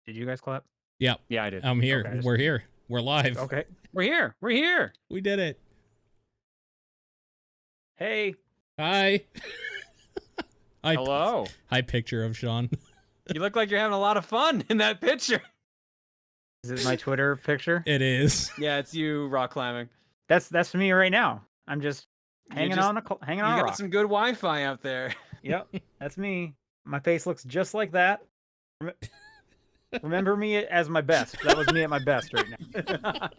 Did you guys clap? Yep. Yeah, I did. I'm here. Okay, We're here. We're live. Okay. We're here. We're here. We did it. Hey. Hi. Hello. Hi, picture of Sean. You look like you're having a lot of fun in that picture. Is it my Twitter picture? It is. Yeah, it's you rock climbing. That's me right now. I'm just hanging on a You rock. got some good Wi-Fi out there. Yep, that's me. My face looks just like that. Remember me as my best. That was me at my best right now.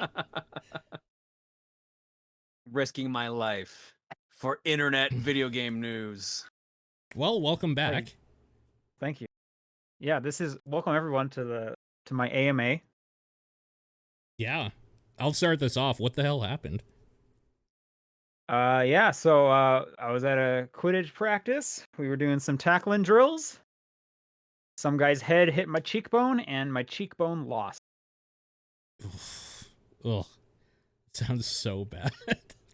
Risking my life for internet video game news. Well, welcome back. Thank you. Yeah, this is welcome everyone to my AMA. Yeah. I'll start this off. What the hell happened? Yeah, so I was at a Quidditch practice. We were doing some tackling drills. Some guy's head hit my cheekbone, and my cheekbone lost. Ugh. Sounds so bad.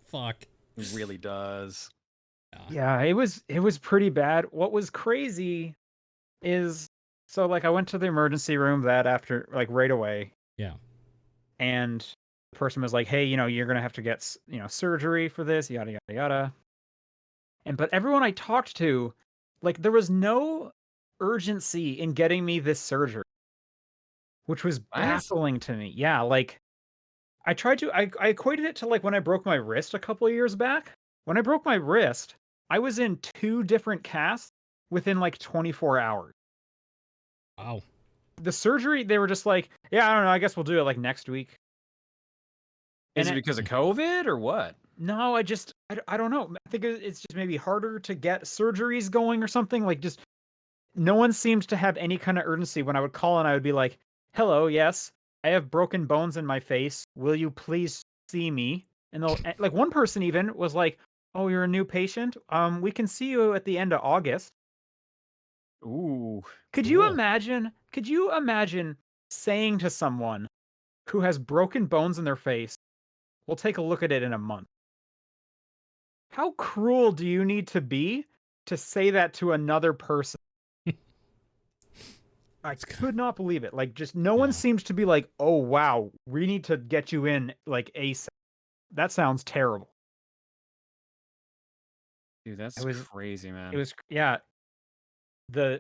Fuck. It really does. Yeah, it was pretty bad. What was crazy is so like I went to the emergency room that after like right away. Yeah. And the person was like, "Hey, you're gonna have to get surgery for this, yada yada yada." But everyone I talked to, like there was no urgency in getting me this surgery, which was baffling to me. Yeah, like I equated it to like when I broke my wrist a couple of years back. When I broke my wrist, I was in 2 different casts within like 24 hours. Wow. The surgery, they were just like, "Yeah, I don't know, I guess we'll do it like next week." Is it because of COVID or what? No, I don't know. I think it's just maybe harder to get surgeries going or something. Like, just no one seems to have any kind of urgency. When I would call and I would be like, "Hello, yes, I have broken bones in my face. Will you please see me?" And they'll like one person even was like, "Oh, you're a new patient. We can see you at the end of August." Ooh. Could you imagine? Could you imagine saying to someone who has broken bones in their face, "We'll take a look at it in a month"? How cruel do you need to be to say that to another person? I could not believe it. Like, just no one seems to be like, "Oh, wow, we need to get you in, like, ASAP." That sounds terrible. Dude, that's crazy, man. It was yeah.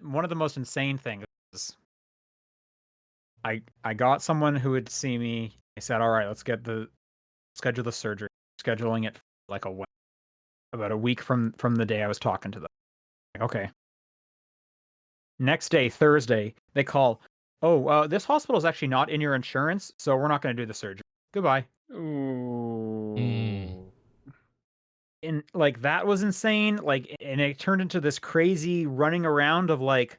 One of the most insane things is I got someone who would see me. I said, "All right, let's schedule the surgery." Scheduling it like about a week from the day I was talking to them. Okay. Next day, Thursday, they call, "Oh, this hospital is actually not in your insurance, so we're not going to do the surgery. Goodbye." Ooh. And like that was insane. Like, and it turned into this crazy running around of like,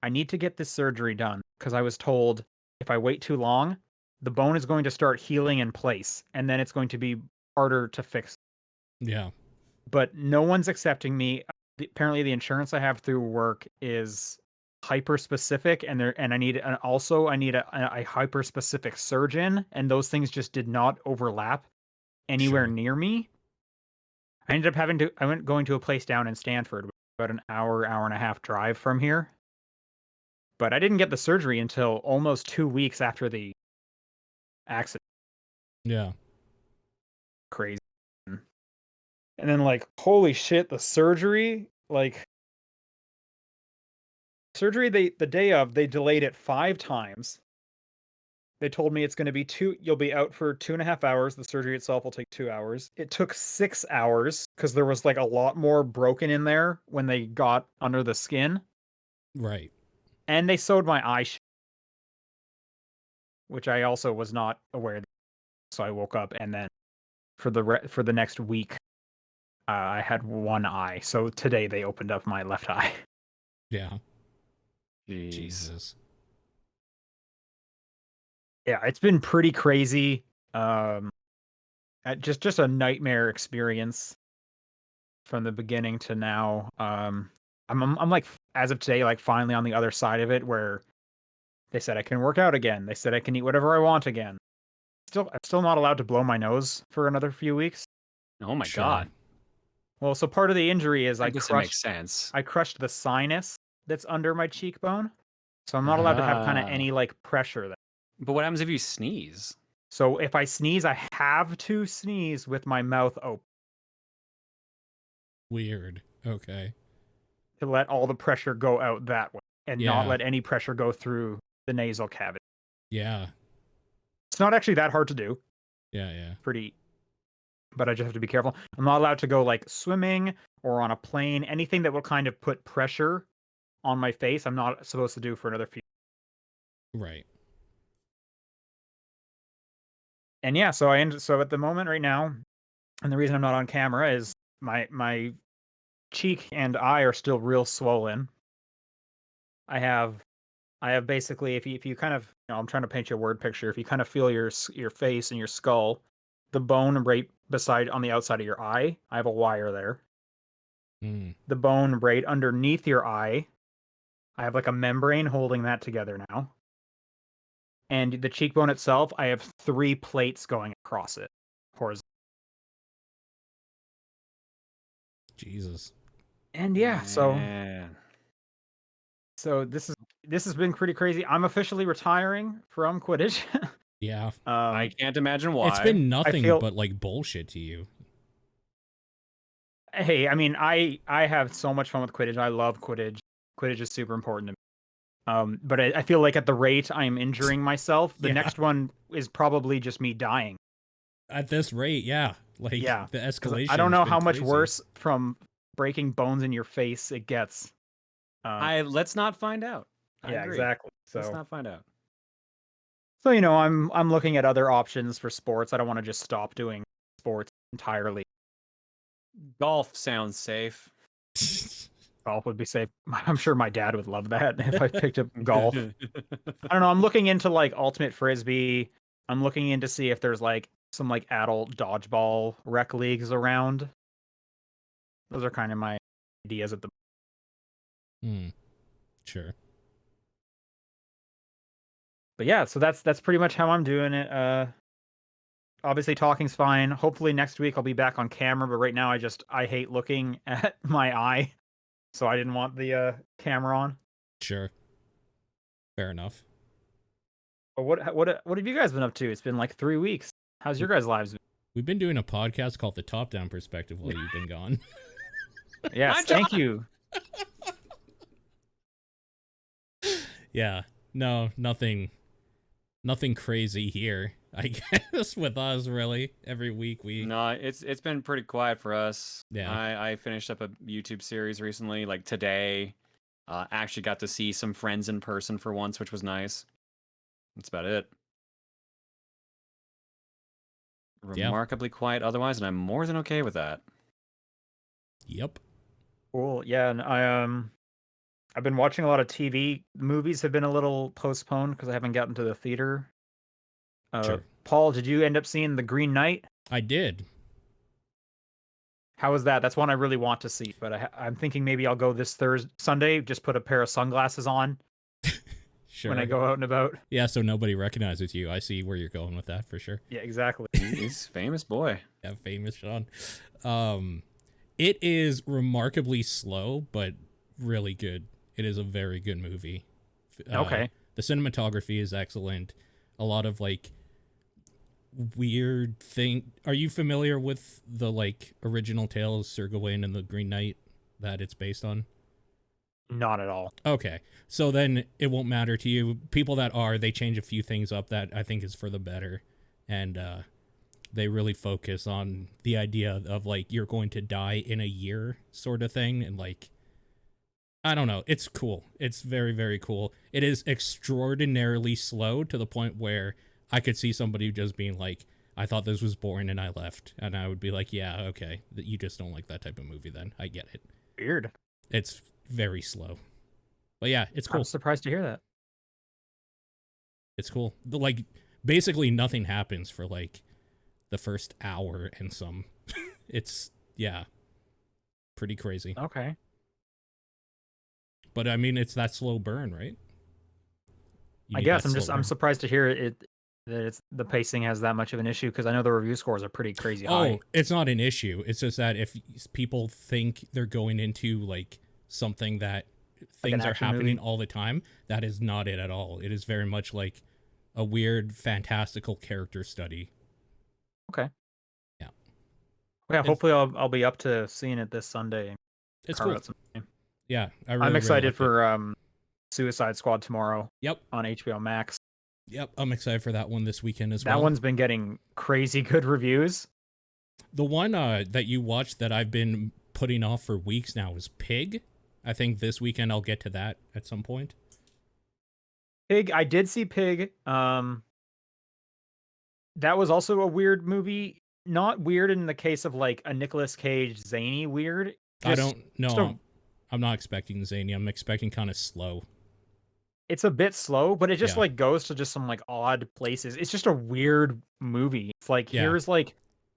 I need to get this surgery done because I was told if I wait too long, the bone is going to start healing in place, and then it's going to be harder to fix. Yeah. But no one's accepting me. Apparently, the insurance I have through work is hyper specific, and I need a hyper specific surgeon, and those things just did not overlap anywhere near me. I ended up going to a place down in Stanford, about an hour and a half drive from here. But I didn't get the surgery until almost 2 weeks after the accident. Yeah. Crazy. And then like, holy shit, the surgery, like the day of, they delayed it 5 times. They told me it's going to be you'll be out for 2.5 hours. The surgery itself will take 2 hours. It took 6 hours because there was like a lot more broken in there when they got under the skin. Right. And they sewed my eye shut, which I also was not aware of. So I woke up, and then for the next week, I had one eye. So today they opened up my left eye. Yeah. Jeez. Jesus. Yeah, it's been pretty crazy. Just a nightmare experience from the beginning to now. I'm like, as of today, like finally on the other side of it, where they said I can work out again. They said I can eat whatever I want again. I'm still not allowed to blow my nose for another few weeks. Oh my God. Well, so part of the injury is I guess it makes sense. I crushed the sinus that's under my cheekbone. So I'm not allowed to have kind of Ah. any like pressure there. But what happens if you sneeze? So if I sneeze, I have to sneeze with my mouth open Weird. Okay. to let all the pressure go out that way and not Yeah. let any pressure go through the nasal cavity. Yeah. It's not actually that hard to do. Yeah. Pretty, but I just have to be careful. I'm not allowed to go like swimming or on a plane, anything that will kind of put pressure on my face. I'm not supposed to do for another few. Right. And yeah, so so at the moment right now, and the reason I'm not on camera is my cheek and eye are still real swollen. I have basically, if you kind of, I'm trying to paint you a word picture. If you kind of feel your face and your skull, the bone right beside on the outside of your eye, I have a wire there. Mm. The bone right underneath your eye, I have like a membrane holding that together now. And the cheekbone itself, I have 3 plates going across it, horizontally. Jesus. And yeah, Man. so this has been pretty crazy. I'm officially retiring from Quidditch. Yeah. I can't imagine why. It's been nothing feel- but like bullshit to you. Hey, I mean, I have so much fun with Quidditch. I love Quidditch. Quidditch is super important to me. But I feel like at the rate I'm injuring myself, the Yeah. next one is probably just me dying. At this rate, yeah. Like Yeah, the 'Cause escalation. I don't know how much worse from breaking bones in your face it gets. Let's not find out. I Yeah, agree. exactly. Let's So not find out. I'm looking at other options for sports. I don't want to just stop doing sports entirely. Golf sounds safe. Golf would be safe. I'm sure my dad would love that if I picked up golf. I don't know. I'm looking into like ultimate frisbee. I'm looking in to see if there's like some like adult dodgeball rec leagues around. Those are kind of my ideas at the. Sure. But yeah, so that's pretty much how I'm doing it. Obviously talking's fine. Hopefully next week I'll be back on camera, but right now I hate looking at my eye. So I didn't want the camera on. Sure. Fair enough. But what have you guys been up to? It's been like 3 weeks. How's your guys' lives been? We've been doing a podcast called The Top Down Perspective while you've been gone. Yes, thank you. Yeah. No, nothing crazy here. I guess with us really. Every week we No, it's been pretty quiet for us. Yeah. I finished up a YouTube series recently, like today. Actually got to see some friends in person for once, which was nice. That's about it. Yeah. Remarkably quiet otherwise, and I'm more than okay with that. Yep. Cool. Yeah, and I've been watching a lot of TV. Movies have been a little postponed because I haven't gotten to the theater. Sure. Paul, did you end up seeing The Green Knight? I did. How was that? That's one I really want to see, but I'm thinking maybe I'll go this Sunday. Just put a pair of sunglasses on Sure. when I go out and about. Yeah, so nobody recognizes you. I see where you're going with that for sure. Yeah, exactly. He's a famous boy. Yeah, famous Sean. It is remarkably slow, but really good. It is a very good movie. Okay. The cinematography is excellent. A lot of like weird thing. Are you familiar with the like original tale of Sir Gawain and the Green Knight that it's based on? Not at all. Okay. So then it won't matter to you. People that are, they change a few things up that I think is for the better. And they really focus on the idea of like you're going to die in a year sort of thing. And like, I don't know. It's cool. It's very, very cool. It is extraordinarily slow to the point where I could see somebody just being like, I thought this was boring and I left. And I would be like, yeah, okay. You just don't like that type of movie then. I get it. Weird. It's very slow. But yeah, it's cool. I'm surprised to hear that. It's cool. Like, basically nothing happens for like the first hour and some. It's, yeah, pretty crazy. Okay. But I mean, it's that slow burn, right? You I need guess that slow I'm burn. surprised to hear that the pacing has that much of an issue because I know the review scores are pretty crazy Oh, high. it's not an issue. It's just that if people think they're going into like something that things are action happening movie? all the time. That is not it at all. It is very much like a weird, fantastical character study. Okay. Yeah. Yeah, It's hopefully I'll be up to seeing it this Sunday and it's carve cool. out some time. Yeah, I I'm really excited liked it. for Suicide Squad tomorrow Yep. on HBO Max. Yep, I'm excited for that one this weekend as well. That one's been getting crazy good reviews. The one that you watched that I've been putting off for weeks now is Pig. I think this weekend I'll get to that at some point. Pig, I did see Pig. That was also a weird movie. Not weird in the case of like a Nicolas Cage zany weird. I Just, don't know. I'm not expecting zany. I'm expecting kind of slow. it's a bit slow, but it just Yeah. like goes to just some like odd places. It's just a weird movie. It's like Yeah.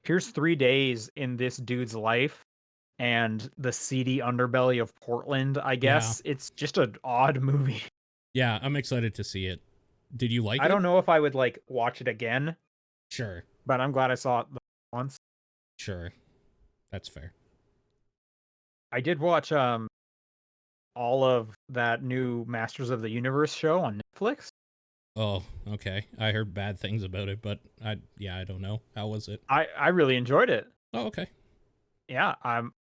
here's 3 days in this dude's life and the seedy underbelly of Portland, I Yeah. guess. It's just an odd movie. Yeah, I'm excited to see it. Did you like I it? don't know if I would like watch it again, Sure. but I'm glad I saw it once. Sure. That's fair. I did watch all of that new Masters of the Universe show on Netflix. Oh, okay. I heard bad things about it, but I don't know. How was it? I really enjoyed it. Oh, okay. Yeah,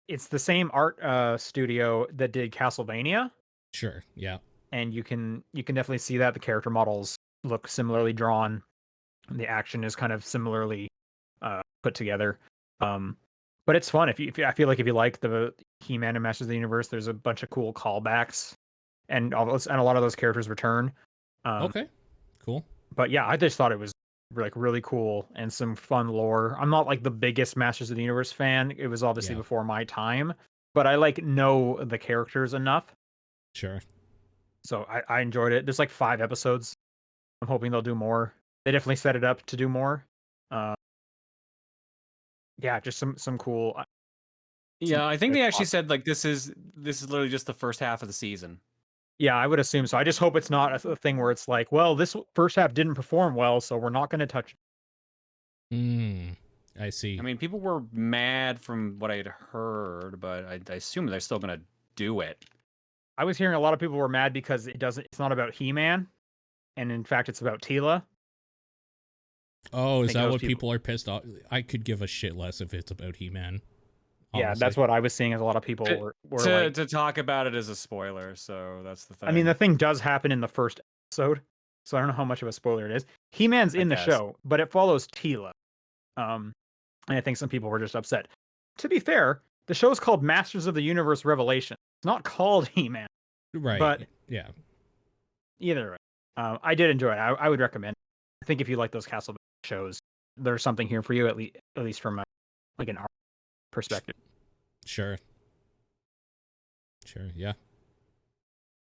it's the same art studio that did Castlevania, Sure. Yeah. and you can definitely see that the character models look similarly drawn, and the action is kind of similarly put together. But it's fun I feel like if you like the He-Man and Masters of the Universe, there's a bunch of cool callbacks, and a lot of those characters return. Okay. Cool. But yeah, I just thought it was like really cool and some fun lore. I'm not like the biggest Masters of the Universe fan. It was obviously Yeah. before my time, but I like know the characters enough. Sure. So I enjoyed it. There's like 5 episodes. I'm hoping they'll do more. They definitely set it up to do more. Uh, yeah, just some cool. Yeah, I think good they actually plot. said like this is literally just the first half of the season. Yeah, I would assume so. I just hope it's not a thing where it's like, well, this first half didn't perform well, so we're not going to touch it. I see. I mean, people were mad from what I'd heard, but I assume they're still gonna do it. I was hearing a lot of people were mad because it's not about He-Man, and in fact, it's about Tila. Oh, is think that those what people- people are pissed off? I could give a shit less if it's about He-Man. Yeah, honestly. that's what I was seeing as a lot of people were like. To talk about it as a spoiler, so that's the thing. I mean, the thing does happen in the first episode, so I don't know how much of a spoiler it is. He-Man's in the guess. show, but it follows Tila. And I think some people were just upset. To be fair, the show's called Masters of the Universe Revelation. It's not called He-Man. Right. But yeah. either way, I did enjoy it. I would recommend it. I think if you like those Castlevania shows, there's something here for you, at least from like an art perspective. Sure. Sure. Yeah.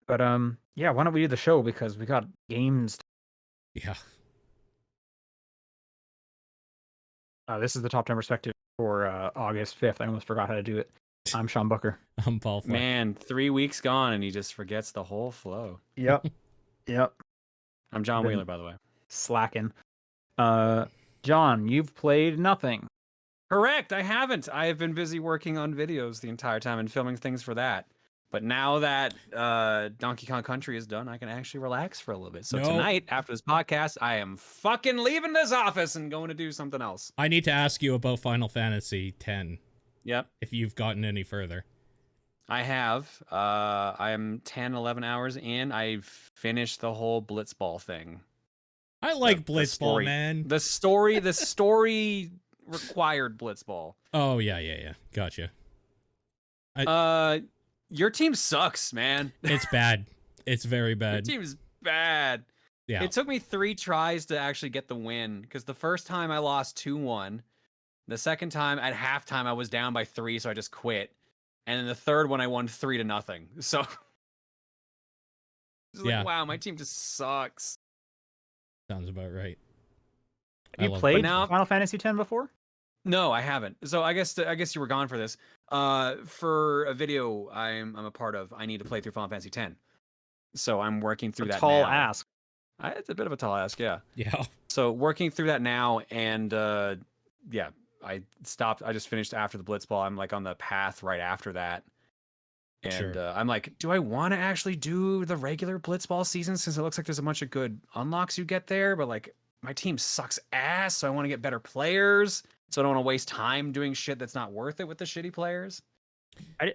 But yeah, why don't we do the show, because we got games. Yeah. This is the top 10 perspective for August 5th. I almost forgot how to do it. I'm Sean Booker. I'm Paul Fleck. Man, 3 weeks gone and he just forgets the whole flow. Yep. Yep. I'm John Been Wheeler, by the way. Slacking. John, you've played nothing. Correct. I haven't. I have been busy working on videos the entire time and filming things for that. But now that Donkey Kong Country is done, I can actually relax for a little bit. So No. tonight, after this podcast, I am fucking leaving this office and going to do something else. I need to ask you about Final Fantasy X. Yep. If you've gotten any further. I have. I am 10, 11 hours in. I've finished the whole Blitzball thing. I like The Blitzball, story. man. The story required Blitzball. Oh, yeah. Gotcha. Your team sucks, man. It's bad. It's very Your bad. team's bad. Yeah. It took me 3 tries to actually get the win, because the first time I lost 2-1. The second time at halftime I was down by 3, so I just quit. And then the third one I won 3-0. So it's Yeah. like, wow, my team just sucks. Sounds about right. Have you love played now- Final Fantasy X before? No, I haven't. So I guess you were gone for this. For a video I'm a part of, I need to play through Final Fantasy X. So I'm working through A that tall now. ask. It's a bit of a tall ask, yeah. Yeah. So working through that now, and yeah, I stopped. I just finished after the Blitzball. I'm like on the path right after that. And Sure. I'm like, do I want to actually do the regular Blitzball season since it looks like there's a bunch of good unlocks you get there, but like my team sucks ass, so I want to get better players. So I don't want to waste time doing shit that's not worth it with the shitty players.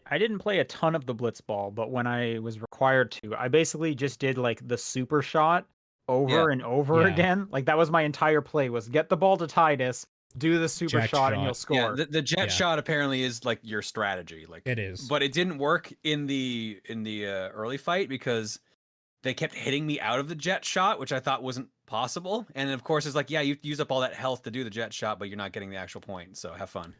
I didn't play a ton of the Blitzball, but when I was required to, I basically just did like the super shot over and over Yeah. again. Like that was my entire play was get the ball to Titus, do the super Jet shot, and shot. you'll score. Yeah, the jet Yeah. shot apparently is like your strategy. Like It is. but it didn't work in the early fight because they kept hitting me out of the jet shot, which I thought wasn't possible. And of course, it's like, yeah, you use up all that health to do the jet shot, but you're not getting the actual point. So have fun.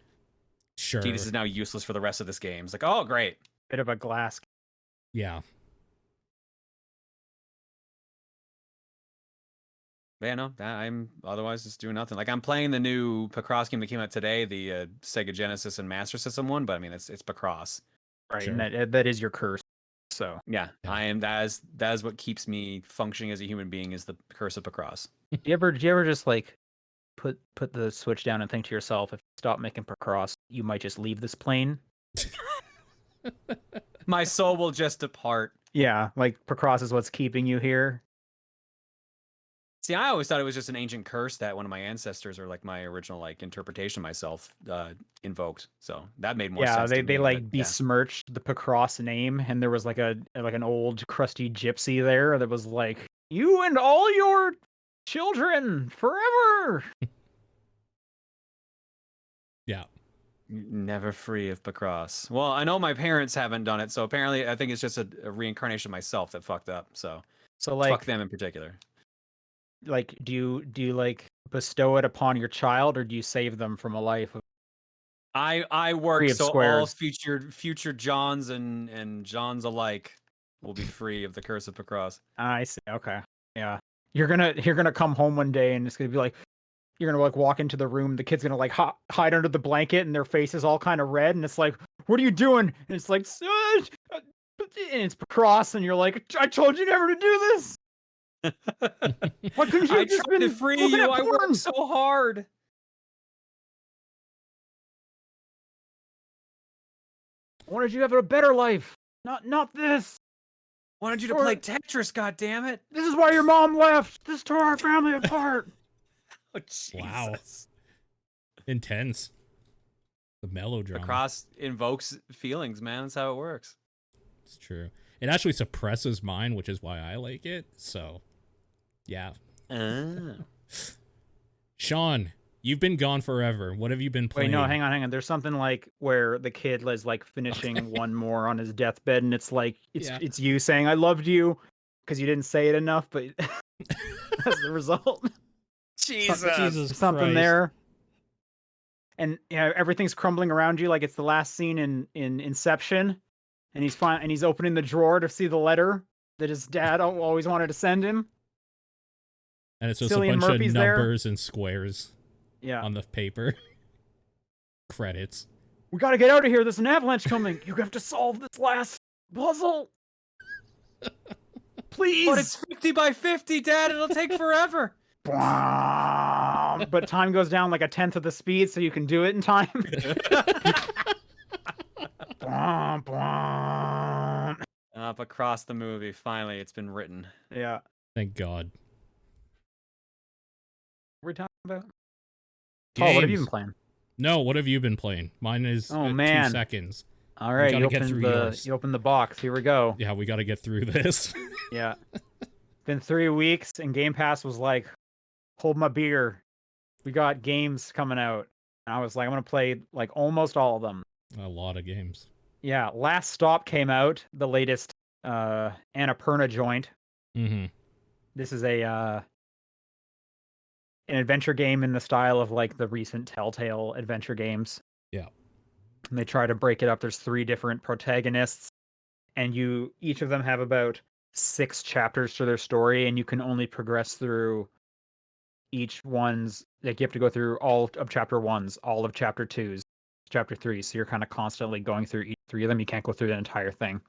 Sure. Tidus is now useless for the rest of this game. It's like, oh, great. Bit of a glass. Yeah. But yeah, no, I'm otherwise just doing nothing. Like I'm playing the new Picross game that came out today, the Sega Genesis and Master System one. But I mean, it's Picross, Right, Sure. and that is your curse. So yeah. Yeah. I am. That is what keeps me functioning as a human being is the curse of Picross. do you ever just like put the switch down and think to yourself, if you stop making Picross, you might just leave this plane? My soul will just depart. Yeah, like Picross is what's keeping you here. See, I always thought it was just an ancient curse that one of my ancestors or like my original like interpretation of myself invoked. So that made more Yeah, sense. they to me, like but, yeah. besmirched the Picross name, and there was like an old crusty gypsy there that was like, "You and all your children forever." Yeah. Never free of Picross. Well, I know my parents haven't done it, so apparently I think it's just a reincarnation of myself that fucked up. So So fuck like, them in particular. like, do you like bestow it upon your child, or do you save them from a life of I work free of so all squares? future Johns and Johns alike will be free of the curse of Picross. I see. Okay, yeah. You're gonna come home one day, and it's gonna be like, you're gonna like walk into the room. The kid's gonna like hide under the blanket, and their face is all kind of red, and it's like, "What are you doing?" And it's like, and it's Picross, and you're like, "I told you never to do this. Why couldn't you I have just tried been to free looking you. at I porn?" worked so hard. I wanted you to have a better life, not this. Wanted you to Or- play Tetris, goddammit. This is why your mom left. This tore our family apart. Oh, Jesus. Wow. Intense. The melodrama. Picross invokes feelings, man. That's how it works. It's true. It actually suppresses mine, which is why I like it. So, yeah. Oh. Sean, you've been gone forever. What have you been Wait, playing? no, hang on. There's something like where the kid is like finishing one more on his deathbed, and it's like it's you saying, "I loved you," because you didn't say it enough, but as the result, Jesus something Christ. there. And everything's crumbling around you, like it's the last scene in Inception, and he's opening the drawer to see the letter that his dad always wanted to send him. And it's just Cillian a bunch Murphy's of there. numbers and squares Yeah, on the paper. Credits. we got to get out of here. There's an avalanche coming. You have to solve this last puzzle, please. But it's 50 by 50, Dad. It'll take forever. But time goes down like a tenth of the speed, so you can do it in time. Up across the movie. Finally, it's been written. Yeah. Thank God. What are we talking about? Paul, what have you been Games. playing? No, what have you been playing? Mine is Oh, 2 man. seconds. All right, gotta you get opened through the yours. you opened the box. Here we go. Yeah, we got to get through this. Yeah. Been 3 weeks, and Game Pass was like, hold my beer. We got games coming out. And I was like, I'm gonna play like almost all of them. A lot of games. Yeah, Last Stop came out, the latest Annapurna joint. Mm-hmm. This is an adventure game in the style of like the recent Telltale adventure games. Yeah. And they try to break it up. There's 3 different protagonists, and each of them have about 6 chapters to their story, and you can only progress through each one's, like, you have to go through all of chapter 1s, all of chapter 2s, chapter 3. So you're kind of constantly going through each 3 of them. You can't go through the entire thing.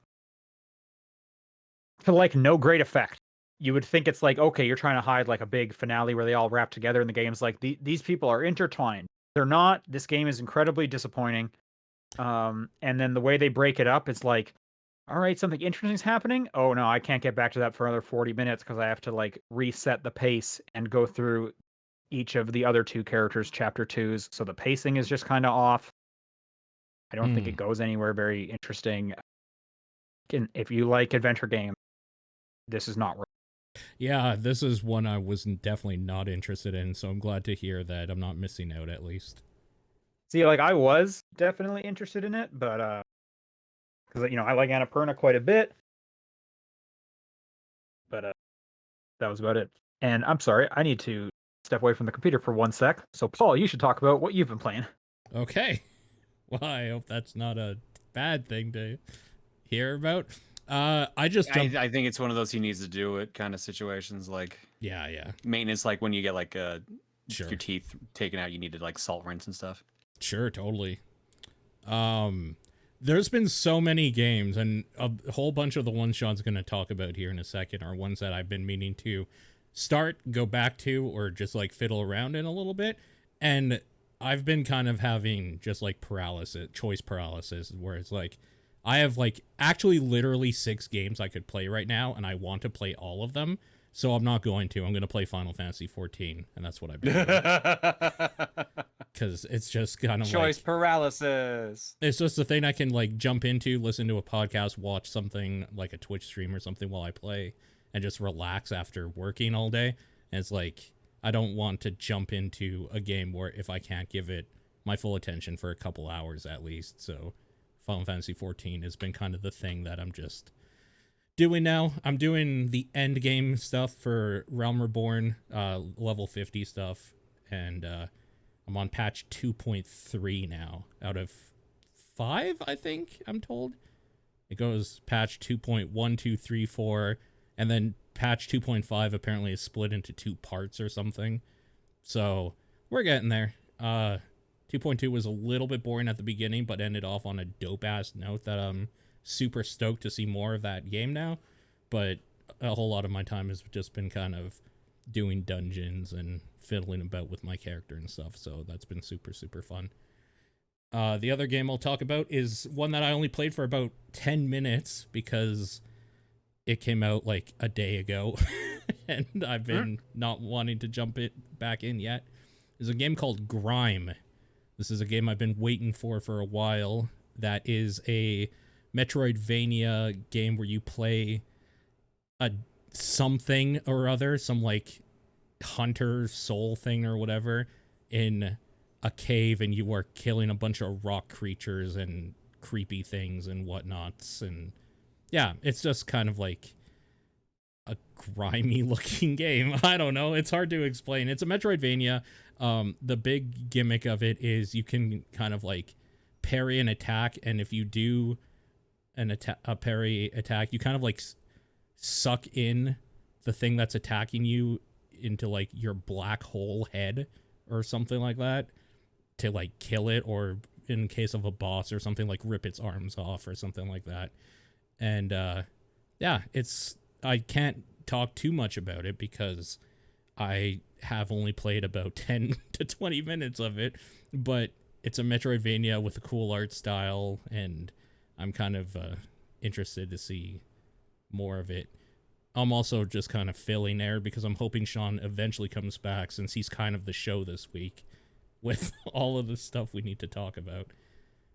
To like no great effect. You would think it's like, okay, you're trying to hide like a big finale where they all wrap together, and the game's like, these people are intertwined. They're not. This game is incredibly disappointing. And then the way they break it up is like, all right, something interesting's happening. Oh no, I can't get back to that for another 40 minutes because I have to like reset the pace and go through each of the other two characters' chapter twos. So the pacing is just kind of off. I don't think Hmm. it goes anywhere very interesting. If you like adventure games, this is not. Yeah, this is one I was definitely not interested in, so I'm glad to hear that I'm not missing out at least. See, like I was definitely interested in it, but because I like Annapurna quite a bit, but that was about it. And I'm sorry, I need to step away from the computer for 1 sec. So Paul, you should talk about what you've been playing. Okay. Well, I hope that's not a bad thing to hear about. I just jumped. I think it's one of those he needs to do it kind of situations, like Yeah, maintenance, like when you get like sure, your teeth taken out, you need to like salt rinse and stuff. sure, totally. There's been so many games, and a whole bunch of the ones Sean's going to talk about here in a second are ones that I've been meaning to start, go back to, or just like fiddle around in a little bit. And I've been kind of having just like choice paralysis, where it's like I have like actually literally 6 games I could play right now, and I want to play all of them. So I'm not going to. I'm going to play Final Fantasy 14, and that's what I've been doing. Because it's just kind of Choice like paralysis. it's just a thing I can like jump into, listen to a podcast, watch something like a Twitch stream or something while I play, and just relax after working all day. And it's like I don't want to jump into a game where if I can't give it my full attention for a couple hours at least. So Final Fantasy 14 has been kind of the thing that I'm just doing now. I'm doing the end game stuff for Realm Reborn, level 50 stuff, and I'm on patch 2.3 now out of 5, I think, I'm told. It goes patch 2.1, 2, 3, 4, and then patch 2.5 apparently is split into 2 parts or something. So we're getting there. 2.2 was a little bit boring at the beginning, but ended off on a dope-ass note that I'm super stoked to see more of that game now. But a whole lot of my time has just been kind of doing dungeons and fiddling about with my character and stuff, so that's been super, super fun. The other game I'll talk about is one that I only played for about 10 minutes because it came out like a day ago and I've been not wanting to jump it back in yet. There's a game called Grime. This is a game I've been waiting for a while. That is a Metroidvania game where you play a something or other, some like hunter soul thing or whatever, in a cave, and you are killing a bunch of rock creatures and creepy things and whatnots. And yeah, it's just kind of like a grimy looking game. I don't know. It's hard to explain. It's a Metroidvania. The big gimmick of it is you can kind of like parry an attack, and if you do a parry attack, you kind of like suck in the thing that's attacking you into like your black hole head or something like that to like kill it, or in case of a boss or something, like rip its arms off or something like that. And yeah, I can't talk too much about it because I have only played about 10 to 20 minutes of it, but it's a Metroidvania with a cool art style, and I'm kind of interested to see more of it. I'm also just kind of filling there because I'm hoping Sean eventually comes back, since he's kind of the show this week with all of the stuff we need to talk about.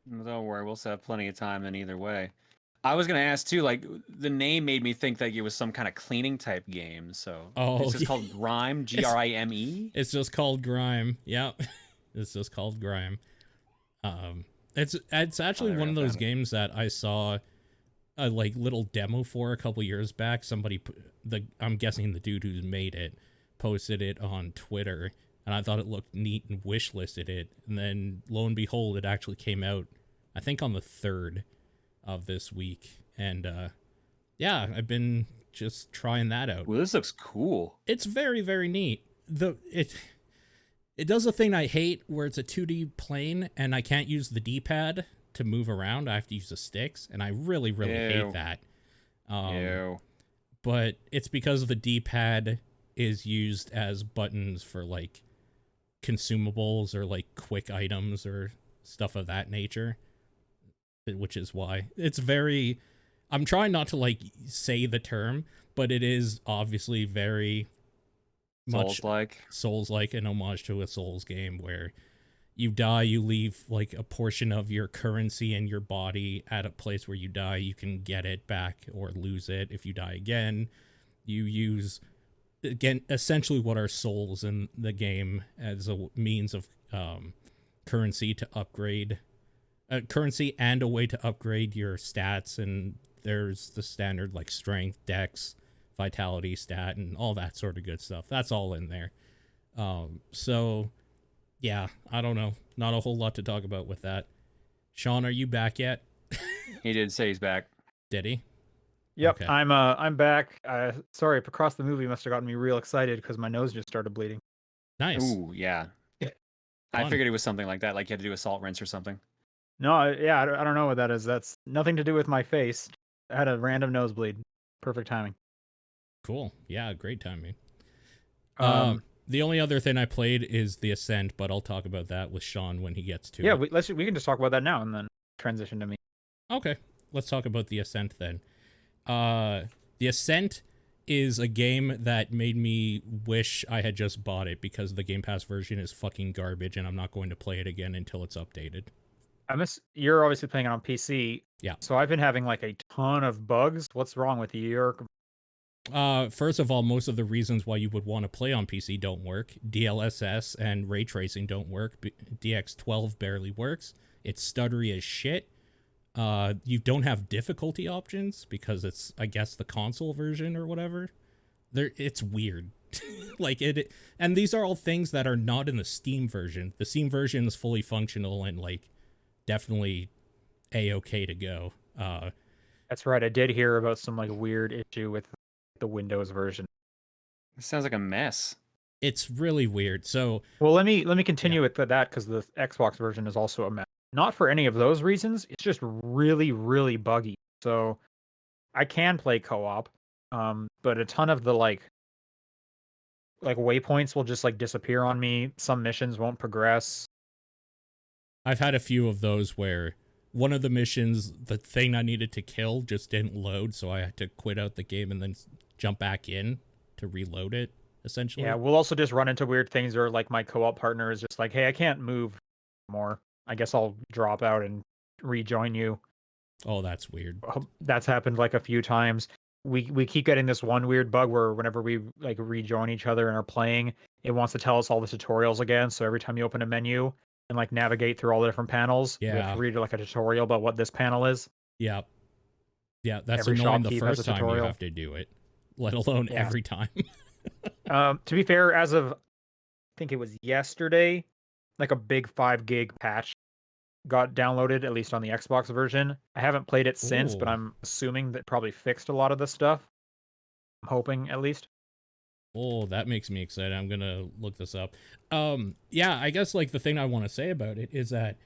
Don't worry, we'll have plenty of time in either way. I was gonna ask too, like the name made me think that it was some kind of cleaning type game. So Oh, it's just called Grime, Grime. It's just called Grime. Yeah, it's just called Grime. It's actually one of those games that I saw a like little demo for a couple years back. I'm guessing the dude who's made it posted it on Twitter, and I thought it looked neat and wish listed it. And then lo and behold, it actually came out, I think on the 3rd of this week. And yeah, I've been just trying that out. Well, this looks cool. It's very, very neat. It does a thing I hate, where it's a 2D plane and I can't use the D-pad to move around. I have to use the sticks, and I really, really hate that. But it's because the D-pad is used as buttons for like consumables or like quick items or stuff of that nature, which is why it's very I'm trying not to like say the term, but it is obviously very much Souls-like, an homage to a Souls game where you die, you leave like a portion of your currency in your body at a place where you die. You can get it back or lose it if you die again. You use, again, essentially what are souls in the game as a means of currency to upgrade, currency and a way to upgrade your stats. And there's the standard like strength, dex, vitality stat, and all that sort of good stuff. That's all in there. So yeah, I don't know. Not a whole lot to talk about with that. Sean, are you back yet? He did say he's back. Did he? Yep, Okay. I'm back. Sorry, Picross the movie must have gotten me real excited because my nose just started bleeding. Nice. Ooh, yeah. I Fun. figured it was something like that, like you had to do a salt rinse or something. No, I don't know what that is. That's nothing to do with my face. I had a random nosebleed. Perfect timing. Cool. Yeah, great timing. Um, The only other thing I played is the Ascent, but I'll talk about that with Sean when he gets to yeah, it. we can just talk about that now and then transition to me. Okay, let's talk about the Ascent then. The Ascent is a game that made me wish I had just bought it because the Game Pass version is fucking garbage and I'm not going to play it again until it's updated. You're obviously playing it on PC. Yeah. So I've been having like a ton of bugs. What's wrong with you? First of all, most of the reasons why you would want to play on PC don't work. DLSS and ray tracing don't work. DX12 barely works. It's stuttery as shit. You don't have difficulty options because it's, I guess, the console version or whatever. It's weird. Like it, and these are all things that are not in the Steam version. The Steam version is fully functional and like definitely a-okay to go. That's right. I did hear about some like weird issue with the Windows version. It sounds like a mess. It's really weird. So, well, let me continue with that because the Xbox version is also a mess. Not for any of those reasons. It's just really, really buggy. So I can play co-op, but a ton of the like waypoints will just like disappear on me. Some missions won't progress. I've had a few of those where one of the missions, the thing I needed to kill just didn't load, so I had to quit out the game and then jump back in to reload it, essentially. Yeah, we'll also just run into weird things where like my co-op partner is just like, hey, I can't move more. I guess I'll drop out and rejoin you. Oh, that's weird. That's happened like a few times. We keep getting this one weird bug where whenever we like rejoin each other and are playing, it wants to tell us all the tutorials again. So every time you open a menu and like navigate through all the different panels, we have to read like a tutorial about what this panel is. Yeah. Yeah, that's every annoying the shopkeep has first a time you tutorial. have to do it, let alone every time. To be fair, as of I think it was yesterday, like a big 5 gig patch got downloaded, at least on the Xbox version. I haven't played it since, but I'm assuming that probably fixed a lot of the stuff. I'm hoping, at least. Oh, that makes me excited. I'm gonna look this up. Yeah, I guess like the thing I want to say about it is that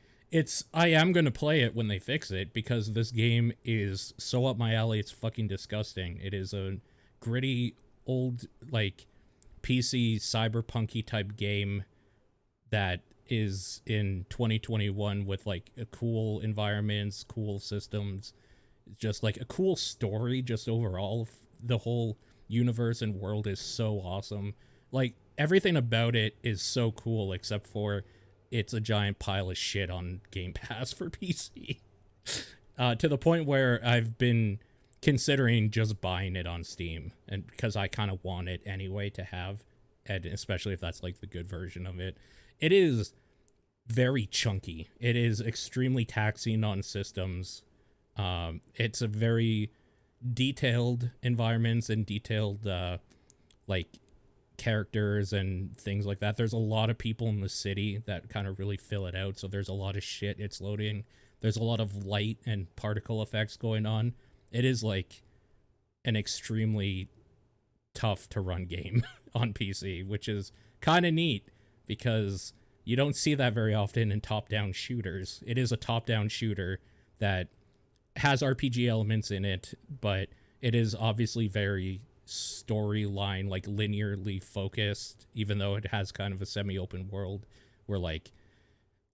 I am gonna play it when they fix it because this game is so up my alley. It's fucking disgusting. It is a gritty old like PC cyberpunky type game that is in 2021 with like a cool environments, cool systems, just like a cool story. Just overall, the whole universe and world is so awesome. Like everything about it is so cool except for it's a giant pile of shit on Game Pass for PC. To the point where I've been considering just buying it on Steam, and because I kind of want it anyway to have, and especially if that's like the good version of it. It is very chunky. It is extremely taxing on systems. It's a very detailed environments and detailed like characters and things like that. There's a lot of people in the city that kind of really fill it out, so there's a lot of shit it's loading. There's a lot of light and particle effects going on. It is like an extremely tough to run game on PC, which is kind of neat because you don't see that very often in top-down shooters. It is a top-down shooter that has RPG elements in it, but it is obviously very storyline, like linearly focused, even though it has kind of a semi-open world where like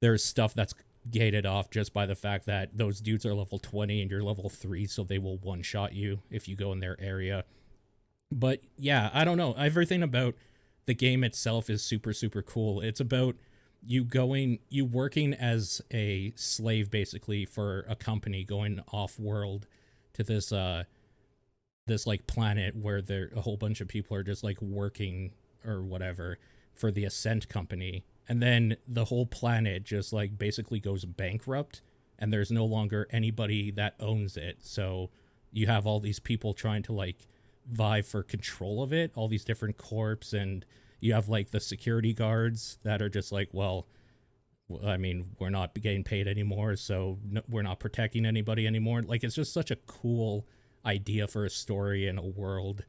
there's stuff that's gated off just by the fact that those dudes are level 20 and you're level 3, so they will one shot you if you go in their area. But yeah, I don't know. Everything about the game itself is super, super cool. It's about you working as a slave basically for a company going off world to this like planet where there a whole bunch of people are just like working or whatever for the Ascent company, and then the whole planet just like basically goes bankrupt and there's no longer anybody that owns it. So you have all these people trying to like vie for control of it, all these different corps, and you have like the security guards that are just like, well, I mean, we're not getting paid anymore, so no, we're not protecting anybody anymore. Like, it's just such a cool idea for a story and a world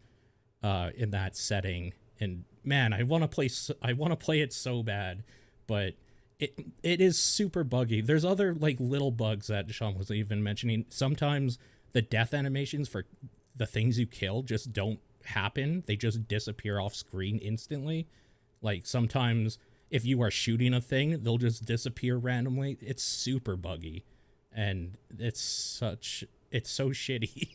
in that setting. And man, I want to play it so bad, but it is super buggy. There's other like little bugs that Sean was even mentioning. Sometimes the death animations for the things you kill just don't happen. They just disappear off screen instantly. Like sometimes if you are shooting a thing, they'll just disappear randomly. It's super buggy, and it's so shitty.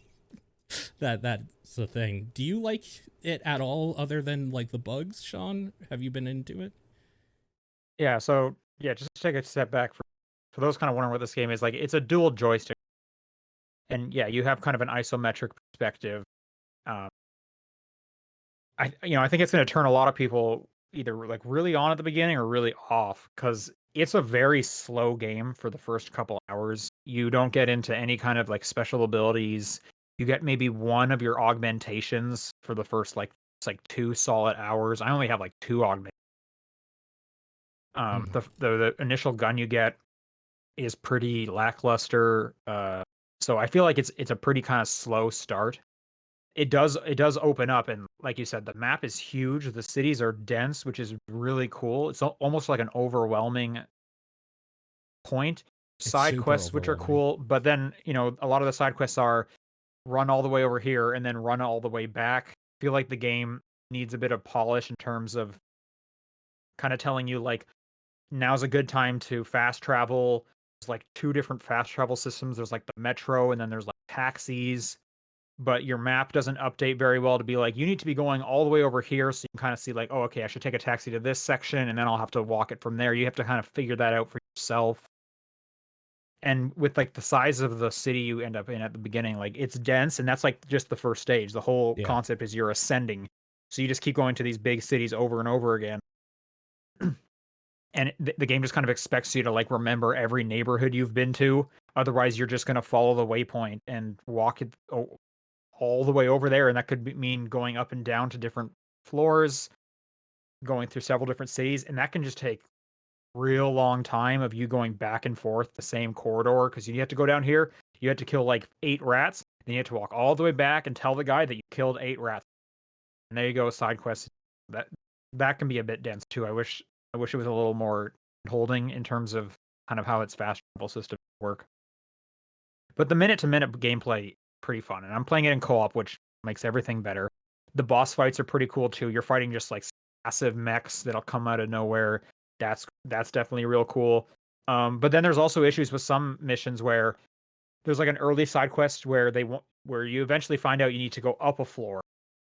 That's the thing. Do you like it at all other than like the bugs, Sean? Have you been into it? Yeah, so yeah, just to take a step back for those kind of wondering what this game is, like it's a dual joystick. And yeah, you have kind of an isometric perspective. Um, I think it's going to turn a lot of people either like really on at the beginning or really off, because it's a very slow game for the first couple hours. You don't get into any kind of like special abilities. You get maybe one of your augmentations for the first like it's like 2 solid hours. I only have like 2 augmentations. The initial gun you get is pretty lackluster. So I feel like it's a pretty kind of slow start. It does open up, and like you said, the map is huge. The cities are dense, which is really cool. It's almost like an overwhelming point. It's Side super quests, which are overwhelming. cool, but then a lot of the side quests are run all the way over here and then run all the way back. I feel like the game needs a bit of polish in terms of kind of telling you like now's a good time to fast travel. There's like 2 different fast travel systems. There's like the metro, and then there's like taxis. But your map doesn't update very well to be like, you need to be going all the way over here. So you can kind of see like, oh, okay, I should take a taxi to this section and then I'll have to walk it from there. You have to kind of figure that out for yourself. And with like the size of the city you end up in at the beginning, like it's dense, and that's like just the first stage. The whole Yeah. concept is you're ascending. So you just keep going to these big cities over and over again. And the game just kind of expects you to like remember every neighborhood you've been to. Otherwise, you're just going to follow the waypoint and walk it all the way over there, and that could mean going up and down to different floors, going through several different cities, and that can just take real long time of you going back and forth the same corridor, because you have to go down here, you had to kill like 8 rats, then you have to walk all the way back and tell the guy that you killed 8 rats. And there you go, side quest. That can be a bit dense too. I wish it was a little more holding in terms of kind of how its fast travel system work. But the minute to minute gameplay pretty fun, and I'm playing it in co-op, which makes everything better. The boss fights are pretty cool too. You're fighting just like massive mechs that'll come out of nowhere. That's definitely real cool. But then there's also issues with some missions where there's like an early side quest where where you eventually find out you need to go up a floor,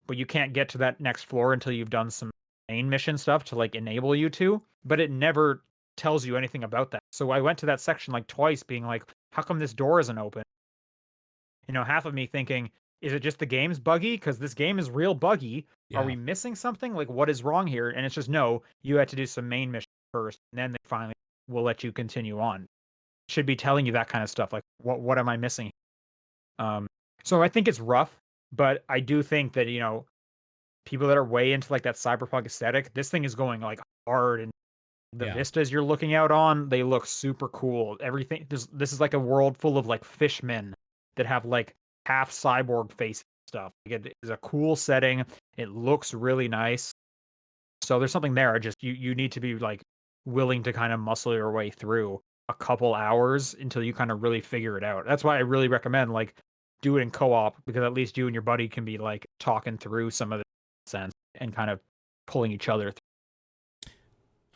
but you can't get to that next floor until you've done some main mission stuff to like enable you to. But it never tells you anything about that. So I went to that section like twice, being like, how come this door isn't open? Half of me thinking, is it just the game's buggy? Because this game is real buggy. Are Yeah. we missing something? Like, what is wrong here? And it's just, no, you had to do some main mission first, and then they finally will let you continue on. Should be telling you that kind of stuff. Like, what am I missing? Um, so I think it's rough, but I do think that, people that are way into like that cyberpunk aesthetic, this thing is going like hard, and the Yeah. vistas you're looking out on, they look super cool. Everything, this is like a world full of like fishmen that have like half cyborg face stuff. Like, it is a cool setting. It looks really nice. So there's something there. Just you need to be like willing to kind of muscle your way through a couple hours until you kind of really figure it out. That's why I really recommend like do it in co-op, because at least you and your buddy can be like talking through some of the sense and kind of pulling each other through.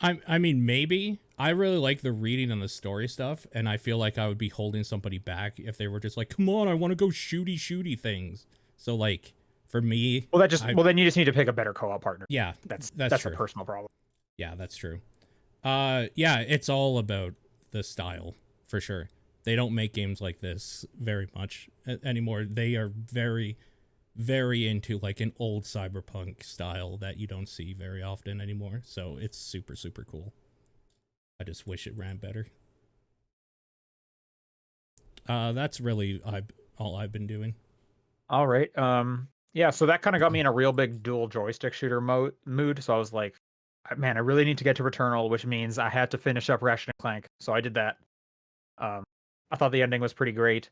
I mean, maybe. I really like the reading and the story stuff, and I feel like I would be holding somebody back if they were just like, come on, I want to go shooty things. So, like, for me... Well, then you just need to pick a better co-op partner. Yeah, That's true. a personal problem. Yeah, that's true. Yeah, it's all about the style, for sure. They don't make games like this very much anymore. They are very, very into, like, an old cyberpunk style that you don't see very often anymore. So it's super, super cool. I just wish it ran better. That's really all I've been doing. All right. Yeah, so that kind of got me in a real big dual joystick shooter mood. So I was like, man, I really need to get to Returnal, which means I had to finish up Ratchet and Clank. So I did that. I thought the ending was pretty great.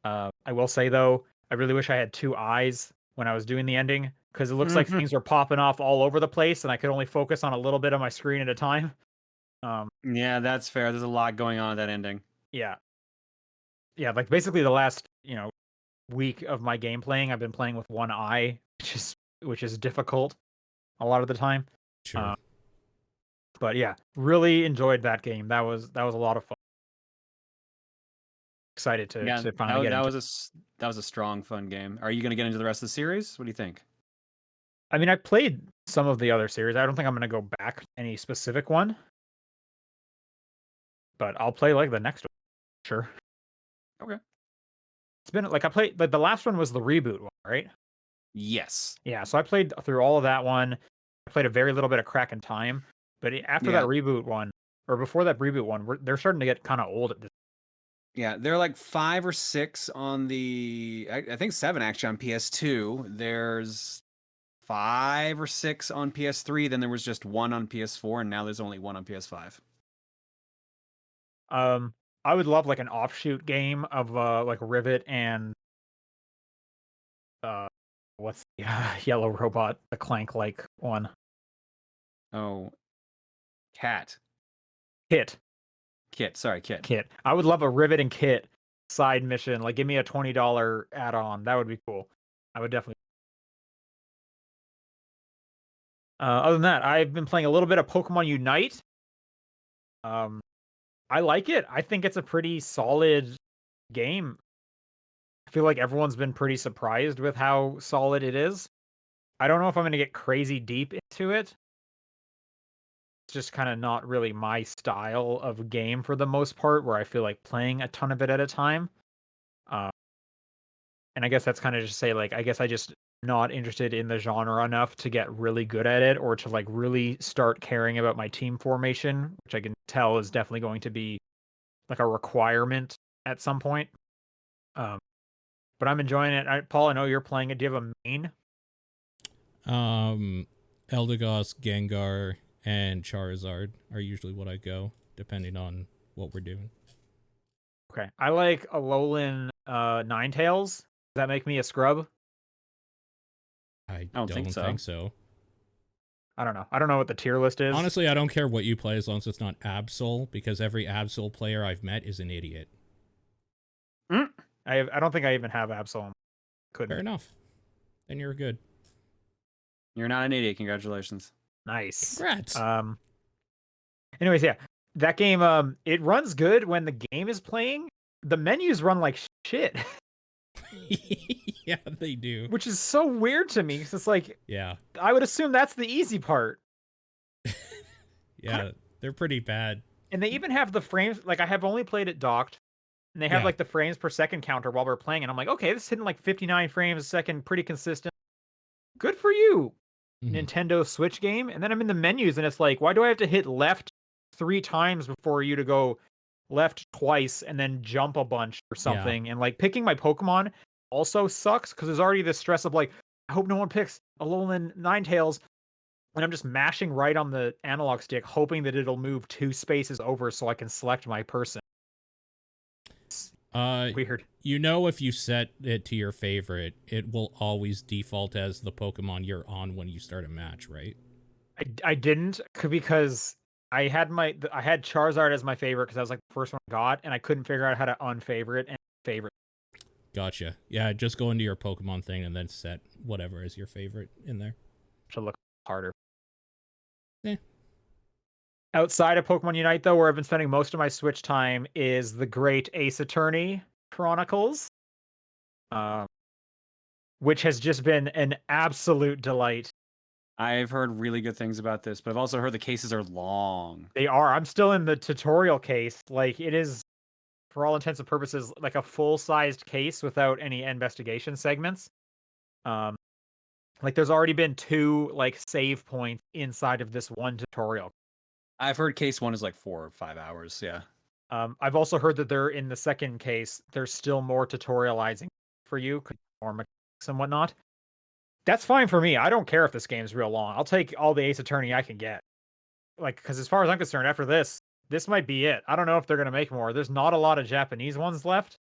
I will say though, I really wish I had two eyes when I was doing the ending because it looks like things were popping off all over the place, and I could only focus on a little bit of my screen at a time. Yeah, that's fair. There's a lot going on at that ending. Yeah, yeah, like basically the last week of my game playing, I've been playing with one eye, which is difficult a lot of the time. Sure. But yeah, really enjoyed that game. That was a lot of fun. Excited to finally get into. That was a strong, fun game. Are you going to get into the rest of the series? What do you think? I mean, I played some of the other series. I don't think I'm going to go back to any specific one, but I'll play like the next one. Sure. Okay. It's been like I played like the last one was the reboot one, right? Yes. Yeah, so I played through all of that one. I played a very little bit of Crack in Time, but after that reboot one, or before that reboot one, they're starting to get kind of old at this. Yeah, they're like 5 or 6 on the, I think 7 actually on PS2. There's 5 or 6 on PS3. Then there was just 1 on PS4, and now there's only 1 on PS5. I would love like an offshoot game of like Rivet and what's the yellow robot, the Clank like one. Oh, Cat. Kit. Sorry, Kit. Kit. I would love a Rivet and Kit side mission. Like, give me a $20 add-on. That would be cool. I would definitely. Other than that, I've been playing a little bit of Pokemon Unite. I like it. I think it's a pretty solid game. I feel like everyone's been pretty surprised with how solid it is. I don't know if I'm going to get crazy deep into it. It's just kind of not really my style of game for the most part, where I feel like playing a ton of it at a time. And I guess that's kind of just say like I guess I just not interested in the genre enough to get really good at it or to like really start caring about my team formation, which I can tell is definitely going to be like a requirement at some point. But I'm enjoying it. Paul, I know you're playing it. Do you have a main? Eldegoss, Gengar, and Charizard are usually what I go, depending on what we're doing. Okay. I like Alolan Ninetales. Does that make me a scrub? I don't think so. I don't know. I don't know what the tier list is. Honestly, I don't care what you play as long as it's not Absol, because every Absol player I've met is an idiot. I don't think I even have Absol. Couldn't. Fair enough. Then you're good. You're not an idiot. Congratulations. Nice. Congrats. Anyways, yeah. That game, it runs good when the game is playing. The menus run like shit. Yeah, they do. Which is so weird to me, because it's like, yeah, I would assume that's the easy part. Yeah, they're pretty bad. And they even have the frames, like I have only played it docked, and they have like the frames per second counter while we're playing, and I'm like, okay, this is hitting like 59 frames a second, pretty consistent. Good for you, Nintendo Switch game. And then I'm in the menus, and it's like, why do I have to hit left 3 times before you to go left twice and then jump a bunch or something? Yeah. And like picking my Pokemon also sucks because there's already this stress of like, I hope no one picks Alolan Ninetales, and I'm just mashing right on the analog stick, hoping that it'll move 2 spaces over so I can select my person. It's weird. You know, if you set it to your favorite, it will always default as the Pokemon you're on when you start a match, right? I didn't, because I had Charizard as my favorite because that was like the first one I got, and I couldn't figure out how to unfavorite and favorite. Gotcha. Yeah, just go into your Pokemon thing and then set whatever is your favorite in there. Should look harder. Yeah. Outside of Pokemon Unite, though, where I've been spending most of my Switch time is the great Ace Attorney Chronicles, um, which has just been an absolute delight. I've heard really good things about this, but I've also heard the cases are long. They are. I'm still in the tutorial case. Like, it is, for all intents and purposes, like a full-sized case without any investigation segments. Um, like, there's already been 2, like, save points inside of this one tutorial. I've heard case 1 is like 4 or 5 hours. Yeah. I've also heard that they're in the second case, there's still more tutorializing for you, more mechanics and whatnot. That's fine for me. I don't care if this game's real long. I'll take all the Ace Attorney I can get. Like, because as far as I'm concerned, after this might be it. I don't know if they're gonna make more. There's not a lot of Japanese ones left.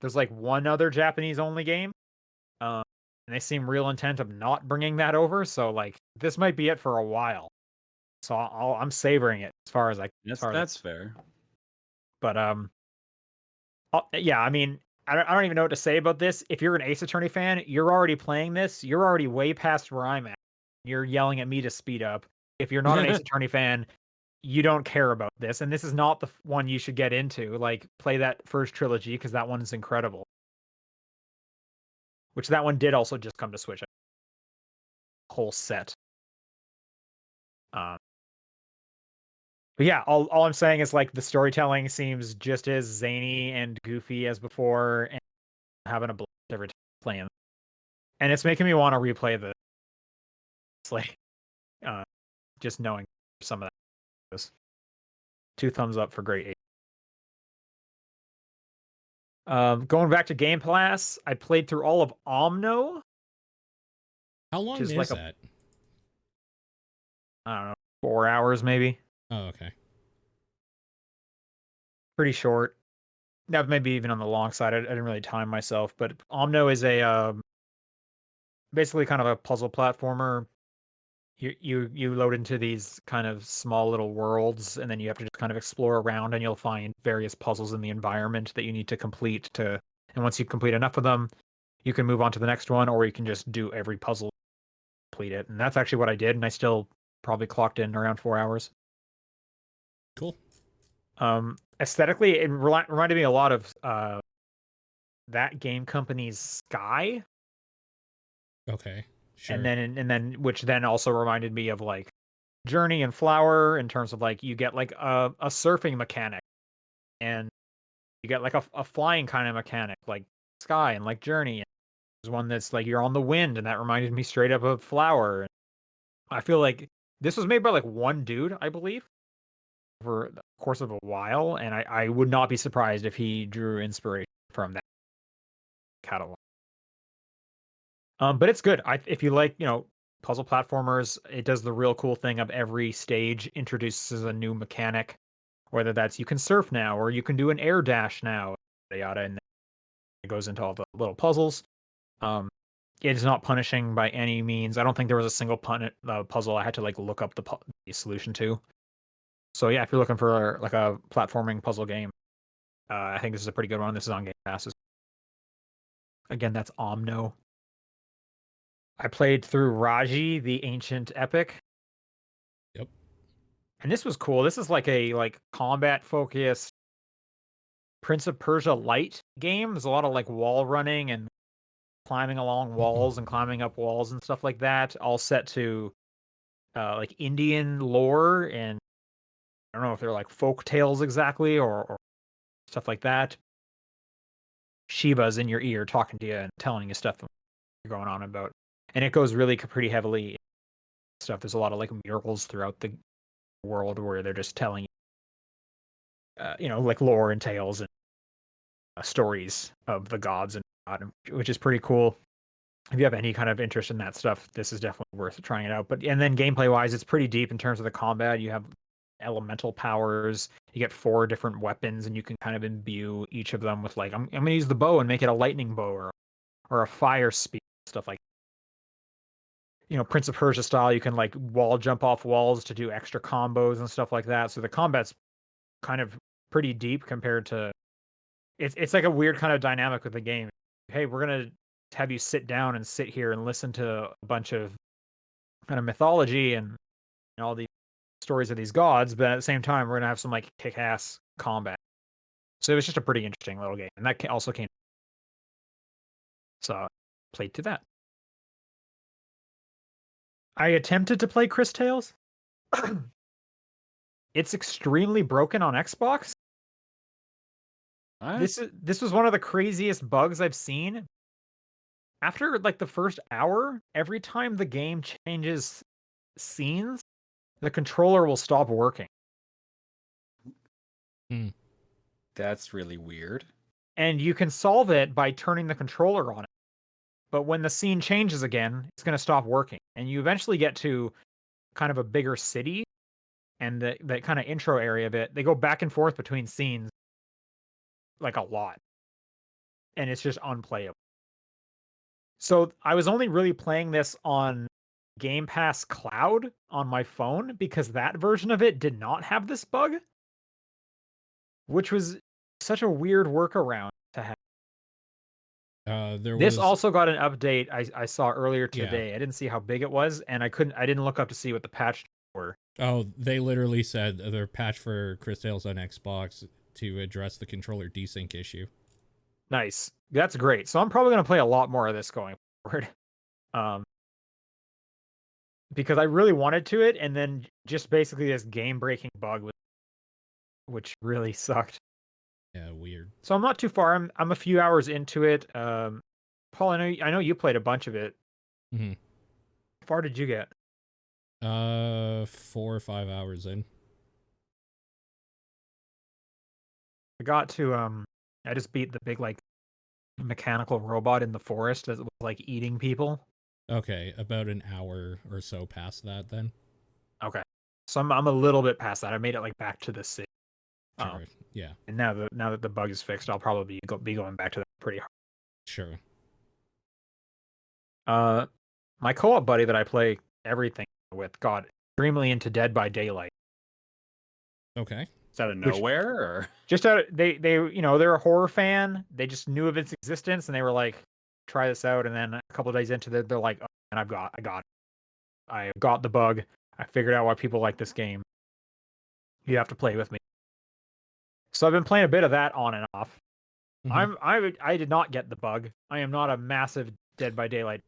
There's like one other Japanese only game, um, and they seem real intent of not bringing that over. So like, this might be it for a while. So I'm savoring it as far as I That's fair. But yeah, I mean, I don't even know what to say about this. If you're an Ace Attorney fan, you're already playing this. You're already way past where I'm at. You're yelling at me to speed up. If you're not an Ace Attorney fan, you don't care about this, and this is not the one you should get into. Like, play that first trilogy because that one is incredible. Which that one did also just come to Switch. Whole set. Um, but yeah, all I'm saying is like the storytelling seems just as zany and goofy as before, and having a blast every time playing. And it's making me want to replay the. It's like, uh, just knowing some of that. 2 thumbs up for great. Going back to Game Pass, I played through all of Omno. How long is like that? I don't know, 4 hours maybe. Oh, okay. Pretty short. That maybe even on the long side. I didn't really time myself, but Omno is a basically kind of a puzzle platformer. You load into these kind of small little worlds, and then you have to just kind of explore around, and you'll find various puzzles in the environment that you need to complete to. And once you complete enough of them, you can move on to the next one, or you can just do every puzzle, complete it. And that's actually what I did, and I still probably clocked in around 4 hours. Cool. Aesthetically, it reminded me a lot of that game company's Sky. Okay. Sure. And then which then also reminded me of like Journey and Flower in terms of like you get like a surfing mechanic, and you get like a flying kind of mechanic like Sky and like Journey. And there's one that's like you're on the wind, and that reminded me straight up of Flower. I feel like this was made by like one dude, I believe, over the course of a while, and I would not be surprised if he drew inspiration from that catalog. But it's good. If you like, puzzle platformers, it does the real cool thing of every stage introduces a new mechanic, whether that's you can surf now or you can do an air dash now, yada yada, and it goes into all the little puzzles. It is not punishing by any means. I don't think there was a single puzzle I had to like look up the solution to. So yeah, if you're looking for like a platforming puzzle game, I think this is a pretty good one. This is on Game Pass. Again, that's Omno. I played through Raji, the Ancient Epic. Yep. And this was cool. This is like a combat focused Prince of Persia light game. There's a lot of like wall running and climbing along walls and climbing up walls and stuff like that. All set to like Indian lore, and I don't know if they're like folk tales exactly or stuff like that. Shiva's in your ear talking to you and telling you stuff you're going on about. And it goes really pretty heavily stuff. There's a lot of like miracles throughout the world where they're just telling like lore and tales and stories of the gods and God, which is pretty cool. If you have any kind of interest in that stuff, this is definitely worth trying it out. But and then gameplay wise, it's pretty deep in terms of the combat. You have elemental powers. You get 4 different weapons, and you can kind of imbue each of them with like I'm gonna use the bow and make it a lightning bow or a fire spear, stuff like. Prince of Persia style, you can like wall jump off walls to do extra combos and stuff like that. So the combat's kind of pretty deep compared to it's like a weird kind of dynamic with the game. Hey, we're gonna have you sit down and sit here and listen to a bunch of kind of mythology and all these stories of these gods, but at the same time, we're gonna have some like kick-ass combat. So it was just a pretty interesting little game, and that also came. So I played to that. I attempted to play Chris Tales. It's extremely broken on Xbox. What? This was one of the craziest bugs I've seen. After like the first hour, every time the game changes scenes, the controller will stop working. That's really weird. And you can solve it by turning the controller on it. But when the scene changes again, it's going to stop working. And you eventually get to kind of a bigger city, and that kind of intro area of it, they go back and forth between scenes like a lot. And it's just unplayable. So I was only really playing this on Game Pass Cloud on my phone because that version of it did not have this bug, which was such a weird workaround to have. This also got an update I saw earlier today. I didn't see how big it was, and I didn't look up to see what the patch were. Oh, they literally said their patch for Chris Tales on Xbox to address the controller desync issue. Nice. That's great. So I'm probably going to play a lot more of this going forward. Because I really wanted to it, and then just basically this game-breaking bug which really sucked. Yeah, weird. So I'm not too far. I'm a few hours into it. Paul, I know you played a bunch of it. Mm-hmm. How far did you get? 4 or 5 hours in. I got to I just beat the big like mechanical robot in the forest that was like eating people. Okay, about an hour or so past that then. Okay. So I'm a little bit past that. I made it like back to the city. Sure. Yeah. And now that the bug is fixed, I'll probably be going back to that pretty hard. Sure. My co-op buddy that I play everything with got extremely into Dead by Daylight. Okay. Is out of nowhere, or just out? They they're a horror fan. They just knew of its existence, and they were like, try this out. And then a couple of days into it, they're like, oh, and I got the bug. I figured out why people like this game. You have to play with me. So I've been playing a bit of that on and off. Mm-hmm. I did not get the bug. I am not a massive Dead by Daylight,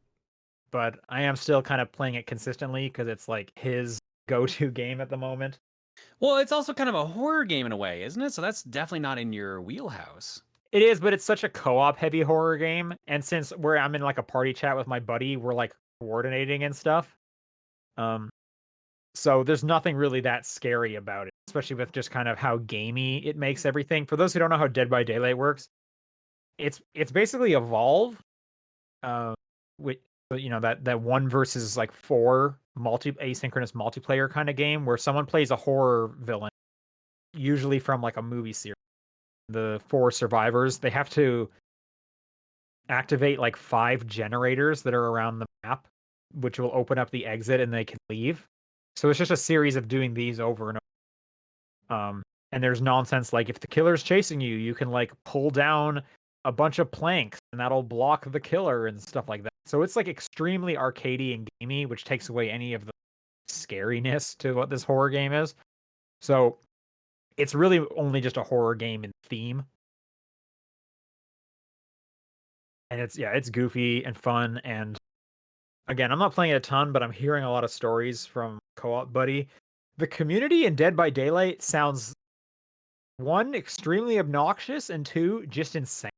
but I am still kind of playing it consistently because it's like his go-to game at the moment. Well, it's also kind of a horror game in a way, isn't it? So that's definitely not in your wheelhouse. It is, but it's such a co-op heavy horror game, and since I'm in like a party chat with my buddy, we're like coordinating and stuff. So there's nothing really that scary about it, especially with just kind of how gamey it makes everything. For those who don't know how Dead by Daylight works, it's basically Evolve, with that 1 versus like 4 asynchronous multiplayer kind of game where someone plays a horror villain, usually from like a movie series. The 4 survivors, they have to activate like 5 generators that are around the map, which will open up the exit and they can leave. So it's just a series of doing these over and over. And there's nonsense like if the killer's chasing you, you can like pull down a bunch of planks and that'll block the killer and stuff like that. So it's like extremely arcadey and gamey, which takes away any of the scariness to what this horror game is. So it's really only just a horror game in theme. And it's goofy and fun. And again, I'm not playing it a ton, but I'm hearing a lot of stories from co-op buddy. The community in Dead by Daylight sounds, 1, extremely obnoxious, and 2, just insane.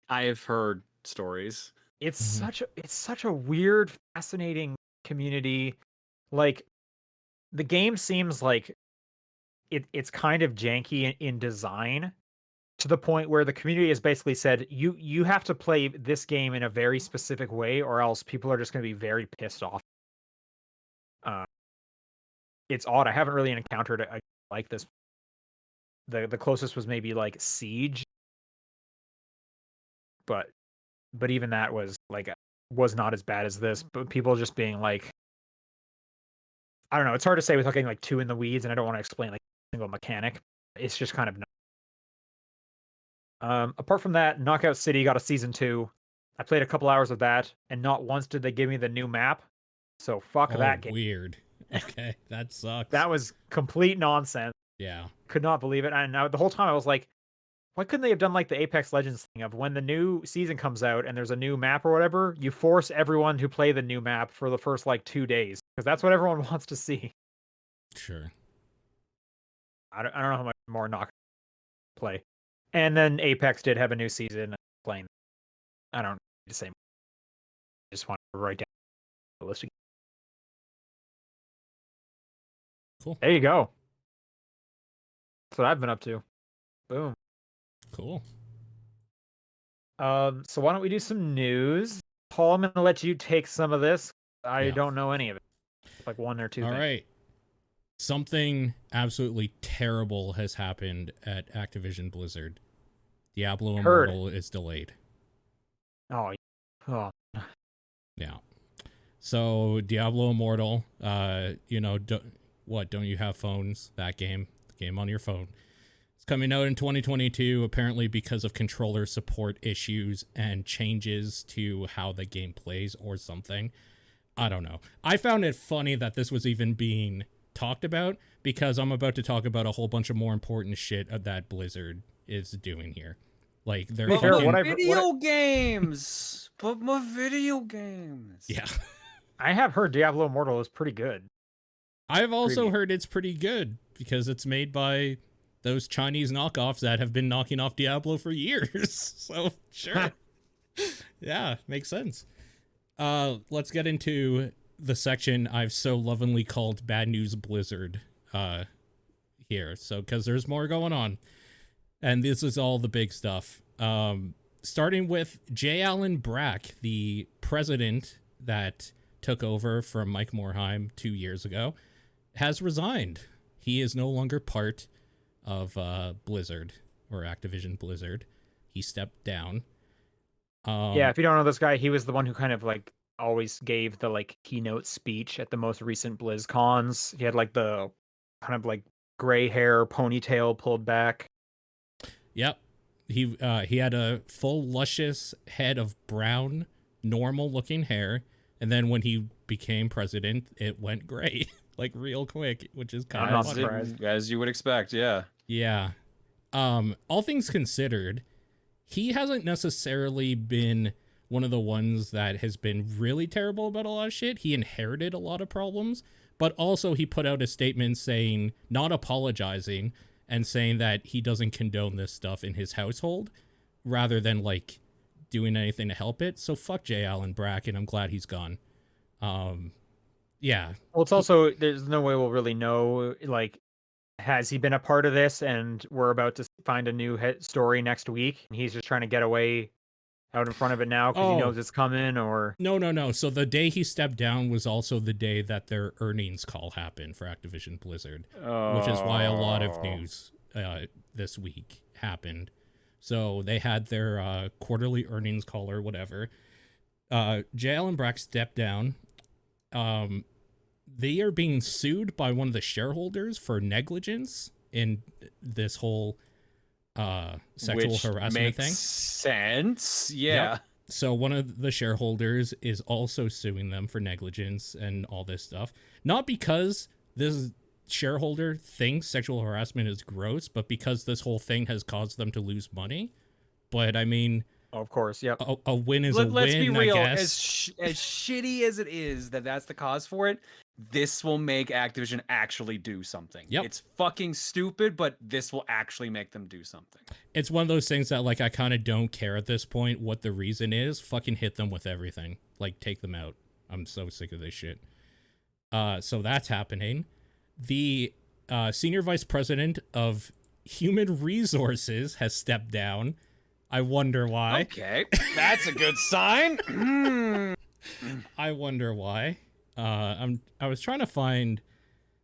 I've heard stories. It's such a weird, fascinating community. Like the game seems like it's kind of janky in design, to the point where the community has basically said you have to play this game in a very specific way or else people are just going to be very pissed off. It's odd. I haven't really encountered a like this. The closest was maybe like Siege, but even that was not as bad as this. But people just being like, I don't know. It's hard to say without getting like too in the weeds, and I don't want to explain like a single mechanic. It's just kind of. Apart from that, Knockout City got a season 2. I played a couple hours of that, and not once did they give me the new map. So fuck that game. Weird. Okay, that sucks. That was complete nonsense. Yeah. Could not believe it. And the whole time I was like, why couldn't they have done like the Apex Legends thing of when the new season comes out and there's a new map or whatever, you force everyone to play the new map for the first like 2 days because that's what everyone wants to see. Sure. I don't know how much more not play. And then Apex did have a new season playing. I don't need to say. I just want to write down the list again. Cool. There you go. That's what I've been up to. Boom. Cool. So why don't we do some news? Paul, I'm gonna let you take some of this. I don't know any of it. Like one or two. All right. Something absolutely terrible has happened at Activision Blizzard. Diablo Immortal is delayed. Oh. Yeah. So Diablo Immortal, don't you have phones? That game, the game on your phone. It's coming out in 2022, apparently because of controller support issues and changes to how the game plays or something. I don't know. I found it funny that this was even being talked about because I'm about to talk about a whole bunch of more important shit that Blizzard is doing here. Like they're video games. But more video games. Yeah. I have heard Diablo Immortal is pretty good. I've also heard it's pretty good because it's made by those Chinese knockoffs that have been knocking off Diablo for years. So sure. Yeah, makes sense. Let's get into the section I've so lovingly called Bad News Blizzard here. So, because there's more going on. And this is all the big stuff. Starting with J. Allen Brack, the president that took over from Mike Morhaime 2 years ago, has resigned. He is no longer part of Blizzard or Activision Blizzard. He stepped down. Yeah, if you don't know this guy, he was the one who kind of like always gave the like keynote speech at the most recent BlizzCons. He had like the kind of like gray hair ponytail pulled back. Yep. He had a full luscious head of brown, normal looking hair, and then when he became president, it went gray like real quick, which is kind of funny. As you would expect, yeah. Yeah. All things considered, he hasn't necessarily been one of the ones that has been really terrible about a lot of shit. He inherited a lot of problems, but also he put out a statement saying, not apologizing, and saying that he doesn't condone this stuff in his household, rather than like doing anything to help it. So fuck J. Allen Brack, and I'm glad he's gone. Yeah. Well, it's also, there's no way we'll really know, like, has he been a part of this and we're about to find a new story next week and he's just trying to get away out in front of it now because he knows it's coming, or no. So the day he stepped down was also the day that their earnings call happened for Activision Blizzard, which is why a lot of news this week happened. So they had their quarterly earnings call or whatever. J. Allen Brack stepped down. They are being sued by one of the shareholders for negligence in this whole sexual harassment thing. Makes sense. Yeah. Yep. So one of the shareholders is also suing them for negligence and all this stuff. Not because this shareholder thinks sexual harassment is gross, but because this whole thing has caused them to lose money. But I mean, of course, yep. A win is a win, Let's be real. I guess. As shitty as it is that's the cause for it, this will make Activision actually do something. Yep. It's fucking stupid, but this will actually make them do something. It's one of those things that, like, I kind of don't care at this point what the reason is. Fucking hit them with everything. Like, take them out. I'm so sick of this shit. So that's happening. The senior vice president of human resources has stepped down. I wonder why. Okay, that's a good sign. I wonder why. I was trying to find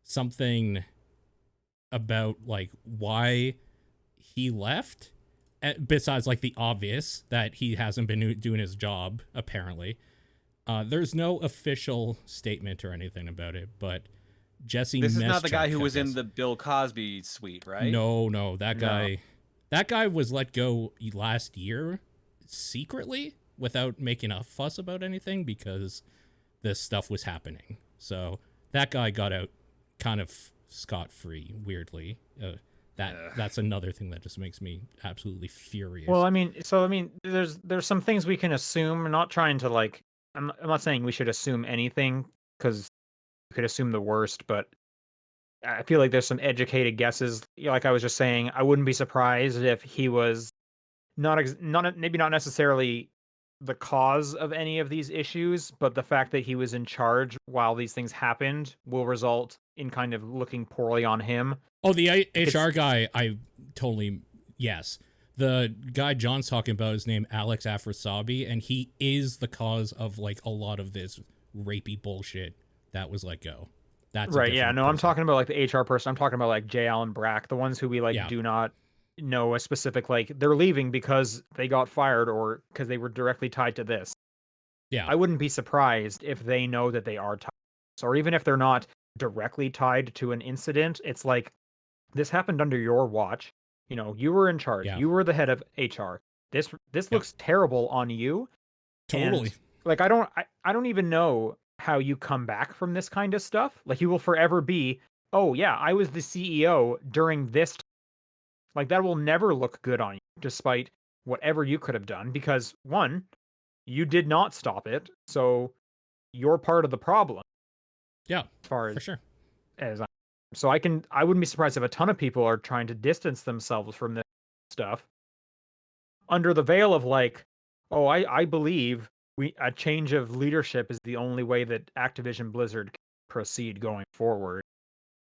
something about like why he left, besides like the obvious that he hasn't been doing his job. Apparently, there's no official statement or anything about it. But Jesse, this is not the guy who was this. in the Bill Cosby suite, right? No, that guy. That guy was let go last year secretly without making a fuss about anything because this stuff was happening. So that guy got out kind of scot-free, weirdly. That's another thing that just makes me absolutely furious. Well, I mean, there's some things we can assume. I'm not trying to like. I'm not saying we should assume anything because you could assume the worst, but I feel like there's some educated guesses. Like I was just saying, I wouldn't be surprised if he was not maybe not necessarily the cause of any of these issues, but the fact that he was in charge while these things happened will result in kind of looking poorly on him. Oh, the HR guy, I totally, yes. The guy John's talking about is named Alex Afrasabi, and he is the cause of, like, a lot of this rapey bullshit that was let go. That's right, yeah. No, I'm person. talking about, like, the HR person. I'm talking about, like, J. Allen Brack, the ones who we, like, do not know a specific, like, they're leaving because they got fired or because they were directly tied to this. Yeah. I wouldn't be surprised if they know that they are tied. Or even if they're not directly tied to an incident, it's like, this happened under your watch. You know, you were in charge. Yeah. You were the head of HR. This looks terrible on you. Totally. And, like, I don't even know how you come back from this kind of stuff. Like, you will forever be, oh yeah, I was the CEO during this. Like, that will never look good on you, despite whatever you could have done, because one, you did not stop it, so you're part of the problem. Yeah, as far for sure. So I wouldn't be surprised if a ton of people are trying to distance themselves from this stuff under the veil of like, oh, I believe a change of leadership is the only way that Activision Blizzard can proceed going forward.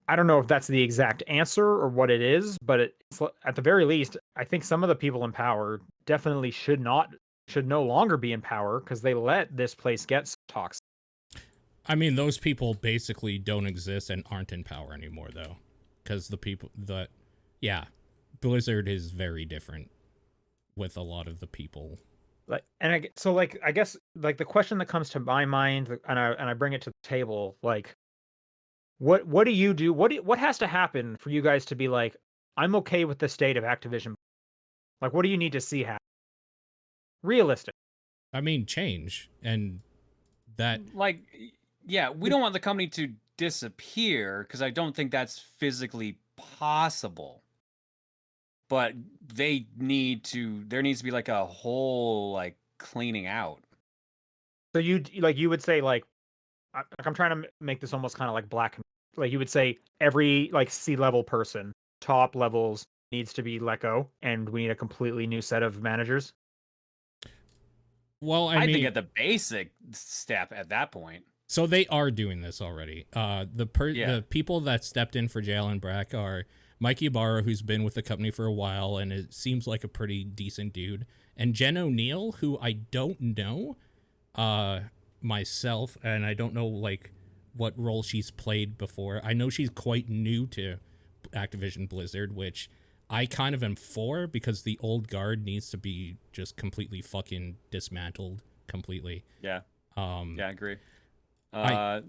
I don't know if that's the exact answer or what it is, but it's at the very least, I think some of the people in power definitely should no longer be in power because they let this place get so toxic. I mean, those people basically don't exist and aren't in power anymore, though, because the people that, yeah, Blizzard is very different with a lot of the people. Like, and I guess like the question that comes to my mind, and I bring it to the table, like, what do you do? What has to happen for you guys to be like, I'm okay with the state of Activision? Like, what do you need to see happen? Realistic. I mean, change and that. Like, yeah, we don't want the company to disappear because I don't think that's physically possible. But there needs to be like a whole like cleaning out. So you would say like I'm trying to make this almost kind of like black. Like you would say every like C-level person, top levels needs to be let go, and we need a completely new set of managers. Well, I mean, think at the basic step at that point. So they are doing this already. The people that stepped in for Jalen Brack are Mike Ibarra, who's been with the company for a while, and it seems like a pretty decent dude, and Jen O'Neill, who I don't know myself, and I don't know like what role she's played before. I know she's quite new to Activision Blizzard, which I kind of am for because the old guard needs to be just completely fucking dismantled completely. Yeah. Yeah, I agree.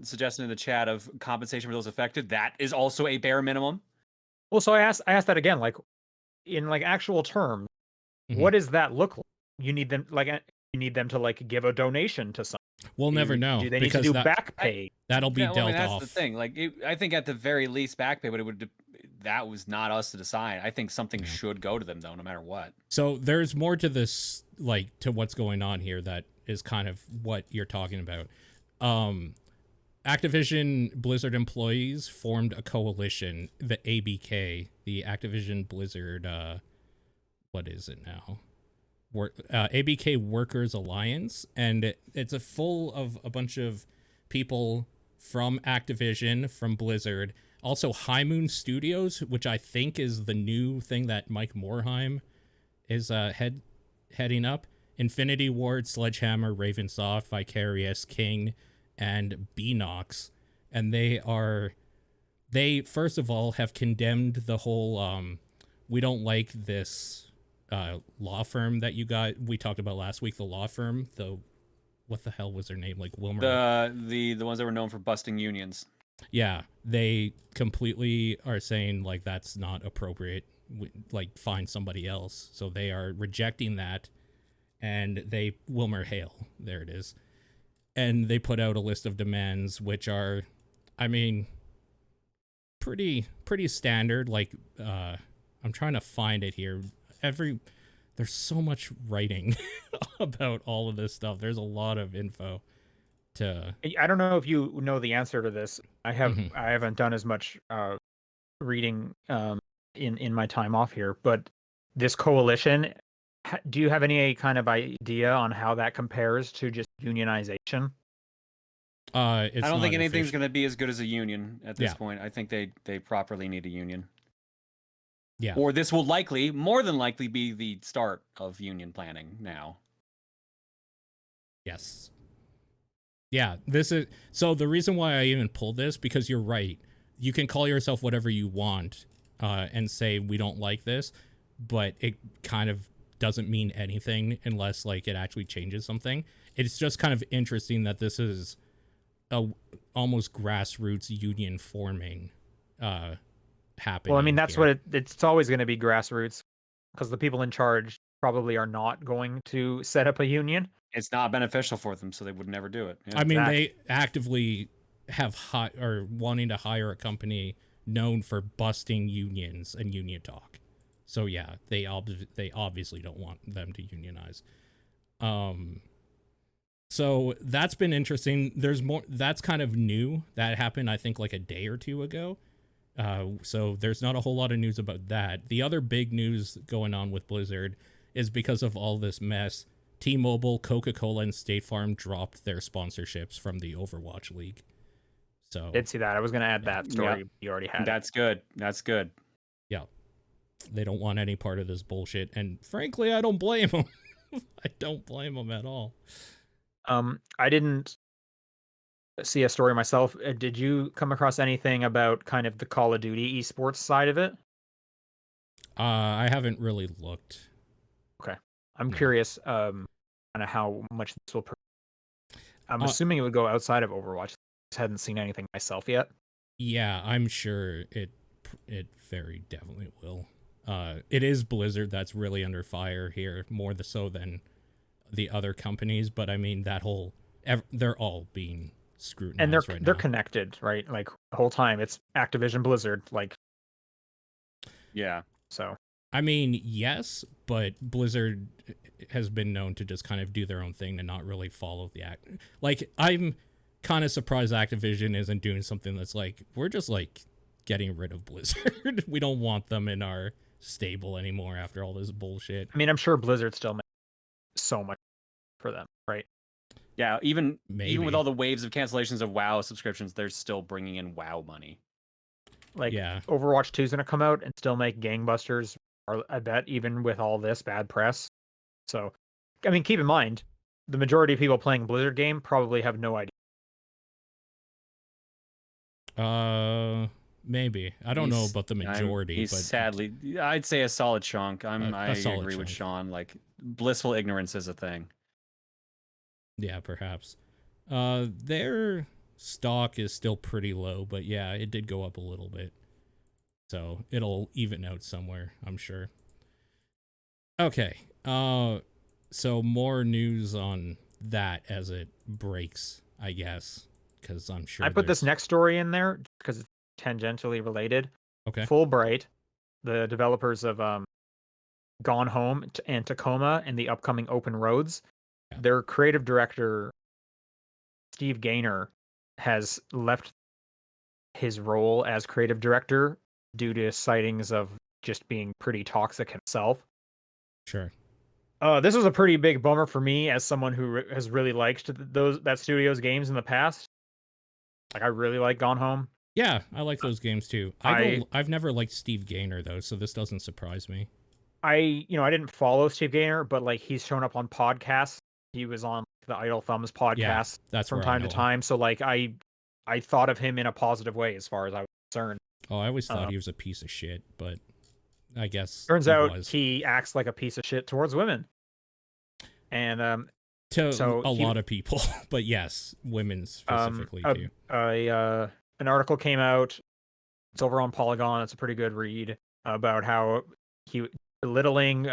Suggestion in the chat of compensation for those affected. That is also a bare minimum. Well, so I asked that again, like in like actual terms, what does that look like? You need them to like give a donation to someone. We'll never know. Do they need to do back pay? That'll be dealt off. That's the thing. Like, I think at the very least back pay, but that was not us to decide. I think something should go to them though, no matter what. So there's more to this, like to what's going on here that is kind of what you're talking about. Activision Blizzard employees formed a coalition, the ABK, the Activision Blizzard, what is it now? ABK Workers Alliance, and it's full of a bunch of people from Activision, from Blizzard, also High Moon Studios, which I think is the new thing that Mike Morhaime is heading up, Infinity Ward, Sledgehammer, Ravensoft, Vicarious, King, and Beanox, and they first of all have condemned the whole we don't like this law firm that we talked about last week, the law firm, what the hell was their name, like Wilmer, the ones that were known for busting unions. Yeah, they completely are saying like that's not appropriate, like find somebody else. So they are rejecting that, and Wilmer Hale, there it is. And they put out a list of demands, which are, I mean, pretty standard. Like, I'm trying to find it here. There's so much writing about all of this stuff. There's a lot of info to. I don't know if you know the answer to this. Mhm. I haven't done as much reading in my time off here, but this coalition, do you have any kind of idea on how that compares to just unionization? It's I don't think not anything's official. going to be as good as a union at this Yeah. point. I think they properly need a union. Yeah. Or this will more than likely, be the start of union planning now. Yes. Yeah, so the reason why I even pulled this, because you're right. You can call yourself whatever you want and say we don't like this, but it kind of doesn't mean anything unless like it actually changes something. It's just kind of interesting that this is a almost grassroots union forming happening. Well, I mean, that's here. what it's always going to be, grassroots, because the people in charge probably are not going to set up a union. It's not beneficial for them, so they would never do it. Yeah. I mean, Exactly. they actively have or wanting to hire a company known for busting unions and union talk. So yeah, they obviously don't want them to unionize. So that's been interesting. There's more. That's kind of new. That happened, I think, like a day or two ago. So there's not a whole lot of news about that. The other big news going on with Blizzard is because of all this mess. T-Mobile, Coca-Cola, and State Farm dropped their sponsorships from the Overwatch League. So Did see that. I was going to add that story. Yep. You already had it. That's good. That's good. Yeah, they don't want any part of this bullshit, and frankly, I don't blame them. I don't blame them at all. I didn't see a story myself. Did you come across anything about kind of the Call of Duty esports side of it? I haven't really looked. Okay, I'm No. curious. Kind of how much this will. I'm assuming it would go outside of Overwatch. I hadn't seen anything myself yet. Yeah, I'm sure it very definitely will. It is Blizzard that's really under fire here, more so than the other companies. But I mean, they're all being scrutinized, And they're now. connected, right? Like the whole time, it's Activision Blizzard, like. Yeah. So. I mean, yes, but Blizzard has been known to just kind of do their own thing and not really follow the act. Like, I'm kind of surprised Activision isn't doing something that's like, we're just like getting rid of Blizzard. We don't want them in our stable anymore after all this bullshit. I mean, I'm sure Blizzard still makes so much for them, right? Yeah, even Maybe. with all the waves of cancellations of WoW subscriptions, they're still bringing in WoW money. Like, yeah, Overwatch 2 is going to come out and still make gangbusters, I bet, even with all this bad press. So, I mean, keep in mind, the majority of people playing Blizzard game probably have no idea. maybe. I don't know about the majority, He's but sadly, I'd say a solid chunk. I solid agree with chunk. Sean. Like, blissful ignorance is a thing. Yeah, perhaps. Their stock is still pretty low, but yeah, it did go up a little bit. So it'll even out somewhere, I'm sure. Okay. So more news on that as it breaks, I guess, because I'm sure I put this next story in there because it's tangentially related. Okay. Fullbright, the developers of Gone Home and Tacoma and the upcoming Open Roads, their creative director, Steve Gaynor, has left his role as creative director due to sightings of just being pretty toxic himself. Sure. This was a pretty big bummer for me as someone who has really liked that studio's games in the past. Like, I really like Gone Home. Yeah, I like those games too. I've never liked Steve Gaynor though, so this doesn't surprise me. I didn't follow Steve Gaynor, but like he's shown up on podcasts. He was on the Idle Thumbs podcast that's from where time to time. So like I thought of him in a positive way as far as I was concerned. Oh, I always thought he was a piece of shit, but I guess turns out he acts like a piece of shit towards women. And to a lot of people, but yes, women specifically too. An article came out. It's over on Polygon. It's a pretty good read about how he belittling,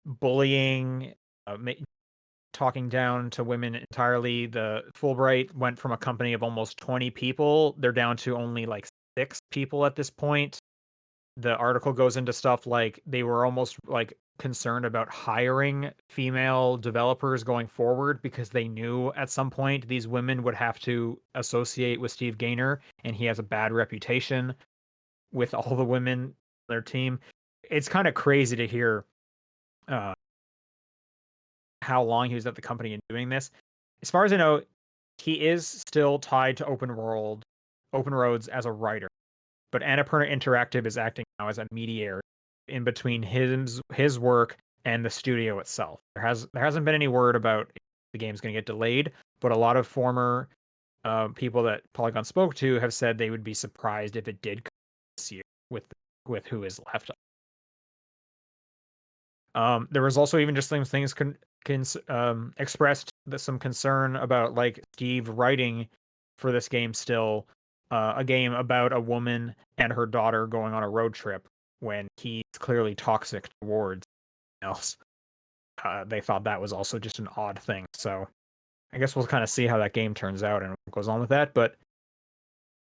bullying, talking down to women entirely. The Fullbright went from a company of almost 20 people. They're down to only like 6 people at this point. The article goes into stuff like they were almost like concerned about hiring female developers going forward because they knew at some point these women would have to associate with Steve Gaynor, and he has a bad reputation with all the women on their team. It's kind of crazy to hear uh, how long he was at the company and doing this. As far as I know, he is still tied to Open Roads as a writer, but Annapurna Interactive is acting now as a mediator in between his work and the studio itself. There hasn't been any word about if the game's going to get delayed, but a lot of former people that Polygon spoke to have said they would be surprised if it did come this year with who is left. There was also even just things expressed some concern about like Steve writing for this game still, a game about a woman and her daughter going on a road trip when he's clearly toxic towards else. They thought that was also just an odd thing. So I guess we'll kind of see how that game turns out and what goes on with that. But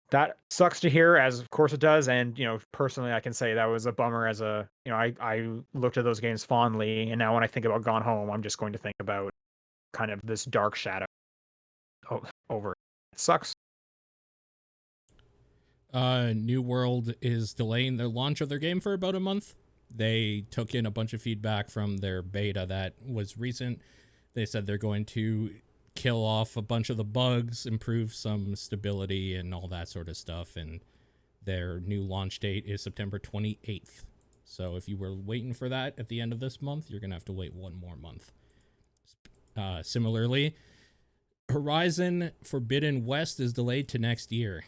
that sucks to hear, as of course it does. And, personally, I can say that was a bummer I looked at those games fondly. And now when I think about Gone Home, I'm just going to think about kind of this dark shadow over it. It sucks. New World is delaying the launch of their game for about a month. They took in a bunch of feedback from their beta that was recent. They said they're going to kill off a bunch of the bugs, improve some stability and all that sort of stuff, and their new launch date is September 28th. So if you were waiting for that at the end of this month, you're gonna have to wait one more month. Similarly, Horizon Forbidden West is delayed to next year.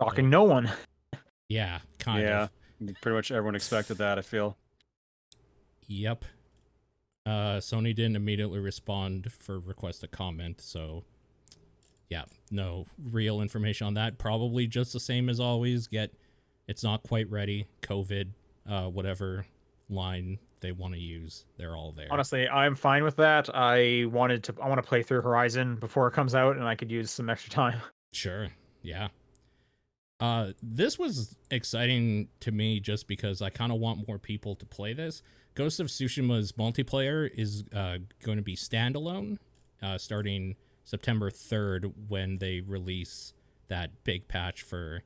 Shocking no one. Yeah, kind of. Pretty much everyone expected that, I feel. Yep. Sony didn't immediately respond for request to comment, so yeah, no real information on that. Probably just the same as always. It's not quite ready. COVID, whatever line they want to use, they're all there. Honestly, I'm fine with that. I want to play through Horizon before it comes out, and I could use some extra time. Sure. Yeah. This was exciting to me just because I kind of want more people to play this. Ghost of Tsushima's multiplayer is going to be standalone starting September 3rd when they release that big patch for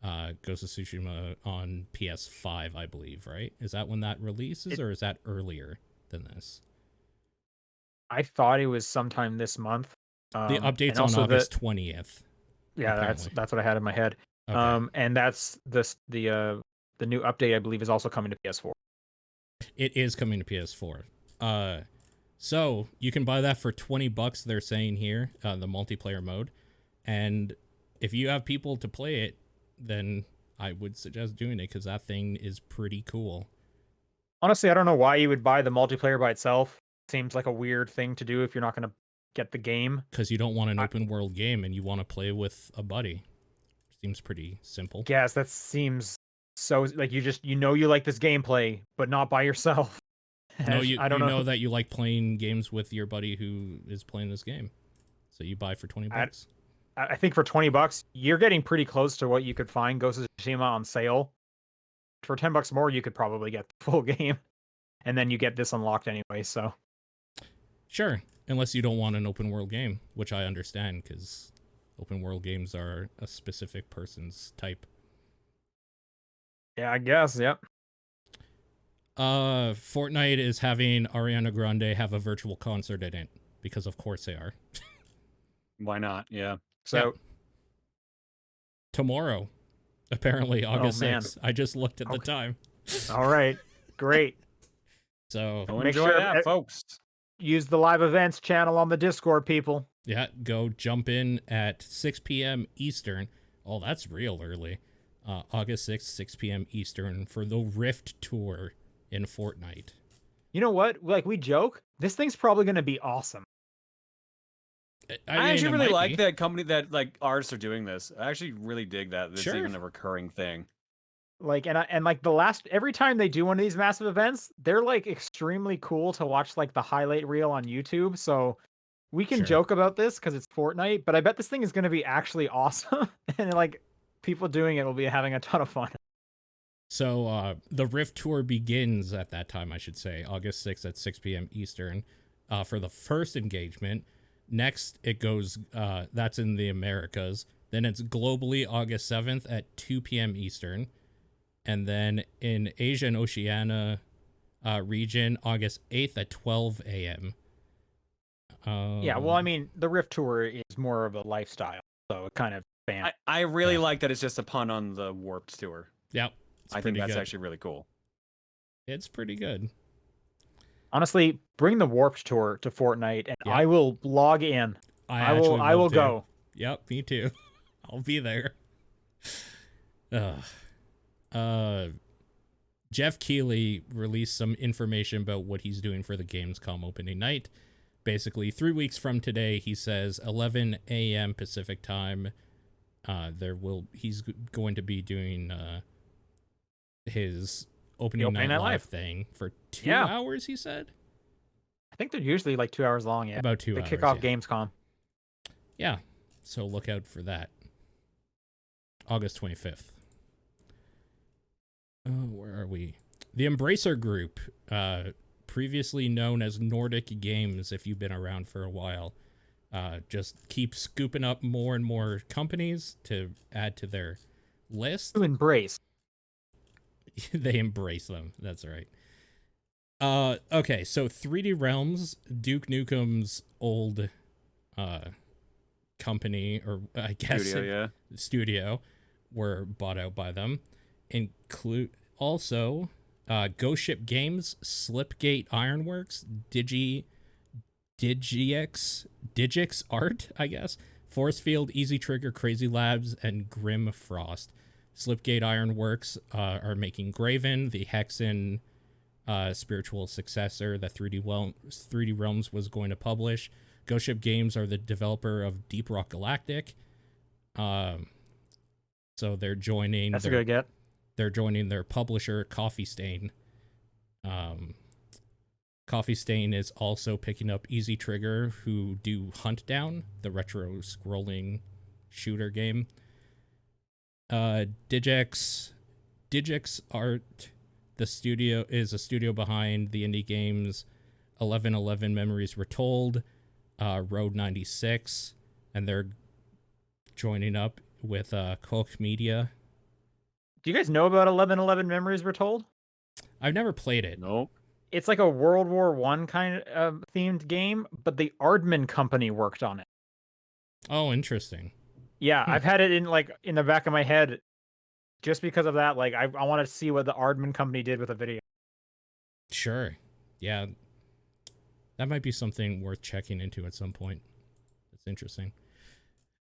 Ghost of Tsushima on PS5, I believe, right? Is that when that releases, or is that earlier than this? I thought it was sometime this month. The update's on August 20th. Yeah, apparently. that's what I had in my head. Okay. And that's the new update, I believe, is also coming to PS4. It is coming to PS4. So you can buy that for $20, they're saying here, the multiplayer mode. And if you have people to play it, then I would suggest doing it because that thing is pretty cool. Honestly, I don't know why you would buy the multiplayer by itself. Seems like a weird thing to do if you're not going to get the game. Because you don't want an open world game and you want to play with a buddy. Seems pretty simple. Yes, that seems so like you like this gameplay, but not by yourself. No, I don't know that you like playing games with your buddy who is playing this game. So you buy for $20. I think for $20, you're getting pretty close to what you could find Ghost of Tsushima on sale. For $10 more, you could probably get the full game, and then you get this unlocked anyway. So, sure, unless you don't want an open world game, which I understand because open world games are a specific person's type. Yeah, I guess. Yep. Fortnite is having Ariana Grande have a virtual concert in it because of course they are. Why not? Yeah. So yep. Tomorrow, apparently August 6th. I just looked at the time. All right, great. So make sure that, folks. Use the live events channel on the Discord, people. Yeah, go jump in at 6 p.m. Eastern. Oh, that's real early. August 6th, 6 p.m. Eastern for the Rift Tour in Fortnite. You know what? Like, we joke, this thing's probably going to be awesome. I actually really like that company that like artists are doing this. I actually really dig that. It's sure. Even a recurring thing. Like, and like every time they do one of these massive events, they're like extremely cool to watch, like the highlight reel on YouTube. So we can Sure. joke about this because it's Fortnite, but I bet this thing is going to be actually awesome, and like people doing it will be having a ton of fun. So the Rift Tour begins at that time, I should say, August 6th at 6 p.m. Eastern for the first engagement. Next, it goes, that's in the Americas. Then it's globally August 7th at 2 p.m. Eastern. And then in Asia and Oceania region, August 8th at 12 a.m. Yeah, well, I mean, the Rift Tour is more of a lifestyle, so it kind of I really like that it's just a pun on the Warped Tour. Yep. I think that's actually really cool. It's pretty good. Honestly, bring the Warped Tour to Fortnite, and I will log in. I will go. Yep, me too. I'll be there. Jeff Keighley released some information about what he's doing for the Gamescom opening night. Basically, 3 weeks from today, he says 11 a.m. Pacific time. He's going to be doing his opening night live thing for 2 hours. He said. I think they're usually like 2 hours long. Yeah, about 2 hours. They kick off Gamescom. Yeah, so look out for that. August 25th. Where are we? The Embracer Group, previously known as Nordic Games, if you've been around for a while, just keep scooping up more and more companies to add to their list. To embrace. They embrace them. That's right. Okay, so 3D Realms, Duke Nukem's old company, or I guess studio, were bought out by them. Include also Ghost Ship Games, Slipgate Ironworks, Digix Art, I guess, Forcefield, Easy Trigger, Crazy Labs, and Grim Frost. Slipgate Ironworks are making Graven, the Hexen spiritual successor that 3D Realms was going to publish. Ghost Ship Games are the developer of Deep Rock Galactic. So they're joining. That's a good get. They're joining their publisher, Coffee Stain. Coffee Stain is also picking up Easy Trigger, who do Hunt Down, the retro scrolling shooter game. Digix Art, the studio is a studio behind the indie games 1111 Memories Retold, Road 96, and they're joining up with Koch Media. Do you guys know about 1111 Memories Retold? I've never played it. Nope. It's like a World War I kind of themed game, but the Aardman company worked on it. Oh, interesting. Yeah, I've had it in the back of my head just because of that. Like, I want to see what the Aardman company did with a video. Sure. Yeah. That might be something worth checking into at some point. That's interesting.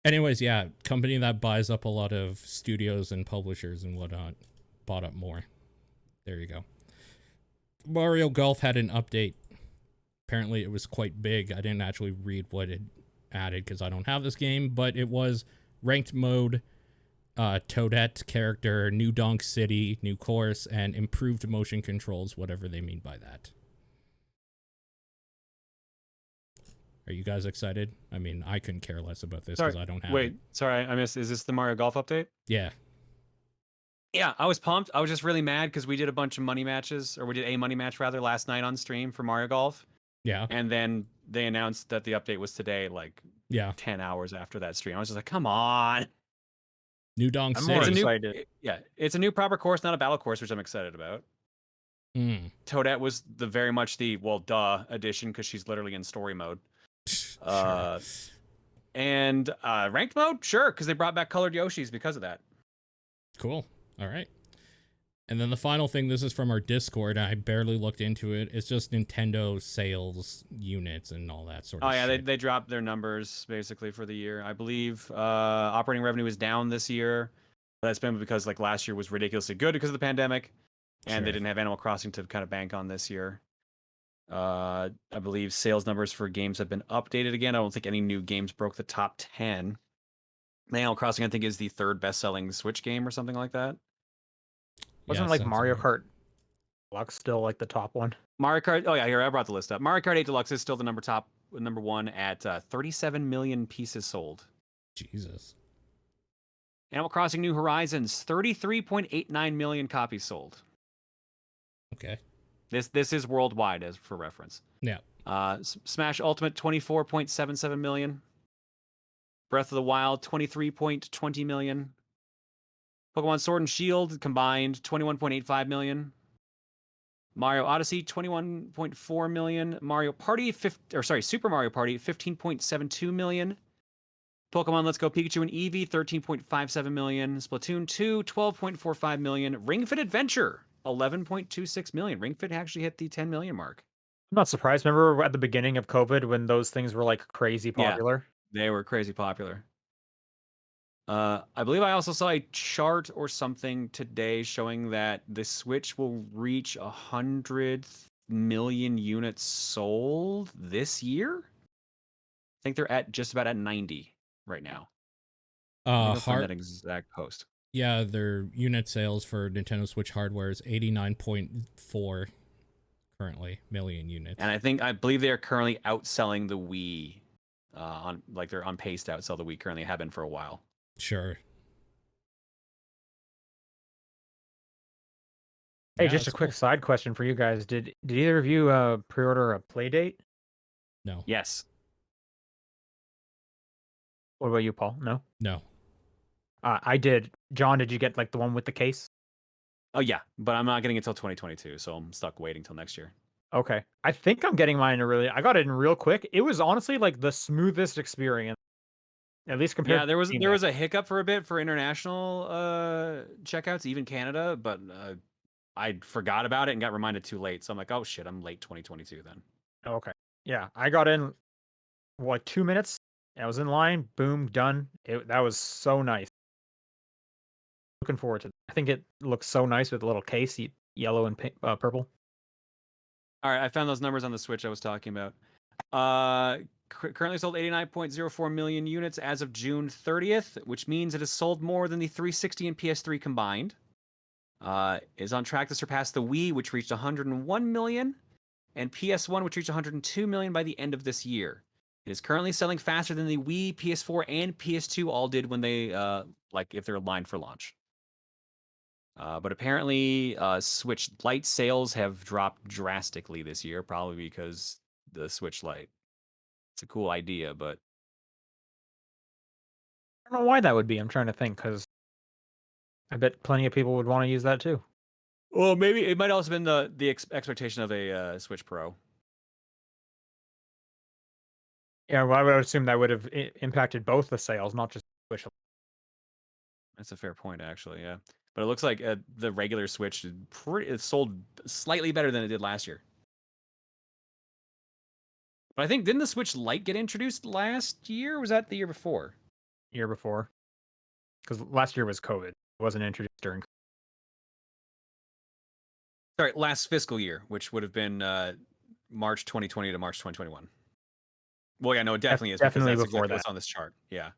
Anyways, yeah, company that buys up a lot of studios and publishers and whatnot, bought up more. There you go. Mario Golf had an update. Apparently it was quite big. I didn't actually read what it added because I don't have this game, but it was ranked mode, Toadette character, new Donk City, new course, and improved motion controls, whatever they mean by that. Are you guys excited? I mean, I couldn't care less about this because I don't have it. Sorry, I missed. Is this the Mario Golf update? Yeah. Yeah, I was pumped. I was just really mad because we did a bunch of money matches, or we did a money match rather last night on stream for Mario Golf. Yeah. And then they announced that the update was today, like 10 hours after that stream. I was just like, come on. New Donk City. It's a new proper course, not a battle course, which I'm excited about. Toadette was very much the edition because she's literally in story mode. Sure. And ranked mode, sure, because they brought back colored Yoshis because of that. Cool. All right. And then the final thing, this is from our Discord, and I barely looked into it. It's just Nintendo sales units and all that sort of shit. Oh, yeah, they dropped their numbers, basically, for the year. I believe operating revenue is down this year. That's been because, like, last year was ridiculously good because of the pandemic, and they didn't have Animal Crossing to kind of bank on this year. I believe sales numbers for games have been updated again. I don't think any new games broke the top 10. Animal Crossing, I think, is the third best-selling Switch game or something like that. Wasn't Yeah, like sounds Mario right. Kart Deluxe still like the top one? Mario Kart. Oh yeah, here I brought the list up. Mario Kart 8 Deluxe is still the number one at 37 million pieces sold. Jesus. Animal Crossing New Horizons 33.89 million copies sold. Okay. This is worldwide as for reference. Yeah. Smash Ultimate 24.77 million. Breath of the Wild 23.20 million. Pokemon Sword and Shield combined 21.85 million. Mario Odyssey 21.4 million. Super Mario Party 15.72 million. Pokemon Let's Go Pikachu and Eevee 13.57 million. Splatoon 2 12.45 million. Ring Fit Adventure 11.26 million. Ring Fit actually hit the 10 million mark. I'm not surprised. Remember at the beginning of COVID when those things were like crazy Yeah. popular? They were crazy popular. I believe I also saw a chart or something today showing that the Switch will reach 100 million units sold this year. I think they're at just about at 90 right now. Maybe I'll find that exact post. Yeah, their unit sales for Nintendo Switch hardware is 89.4 currently million units. And I believe they are currently outselling the Wii. They're on pace to outsell the Wii. Currently have been for a while. Sure. Hey, Yeah, just a that's quick cool. side question for you guys. Did either of you pre-order a Playdate? No. Yes. What about you, Paul? No? No. I did. John, did you get like the one with the case? Oh yeah, but I'm not getting it till 2022, so I'm stuck waiting till next year. Okay. I think I'm getting mine I got it in real quick. It was honestly like the smoothest experience, at least compared Yeah, to there Steam was a hiccup for a bit for international checkouts, even Canada, but I forgot about it and got reminded too late. So I'm like, oh shit, I'm late 2022 then. Okay. Yeah, I got in like 2 minutes. I was in line. Boom, done. That was so nice. Looking forward to it. I think it looks so nice with a little case, yellow and pink, purple. All right, I found those numbers on the Switch I was talking about. Currently sold 89.04 million units as of June 30th, which means it has sold more than the 360 and PS3 combined. Is on track to surpass the Wii, which reached 101 million, and PS1, which reached 102 million by the end of this year. It is currently selling faster than the Wii, PS4, and PS2 all did when they if they're aligned for launch. But apparently, Switch Lite sales have dropped drastically this year, probably because the Switch Lite. It's a cool idea, but I don't know why that would be. I'm trying to think because I bet plenty of people would want to use that too. well, maybe it might also been the expectation of a Switch Pro. Yeah, well, I would assume that would have impacted both the sales, not just Switch. That's a fair point, actually. Yeah, but it looks like the regular Switch it sold slightly better than it did last year. But I think didn't the Switch Lite get introduced last year? Or was that the year before? Year before, because last year was COVID. It wasn't introduced during. Sorry, last fiscal year, which would have been March 2020 to March 2021. Well, yeah, no, it definitely is because Definitely that's before exactly that. what's on this chart. Yeah.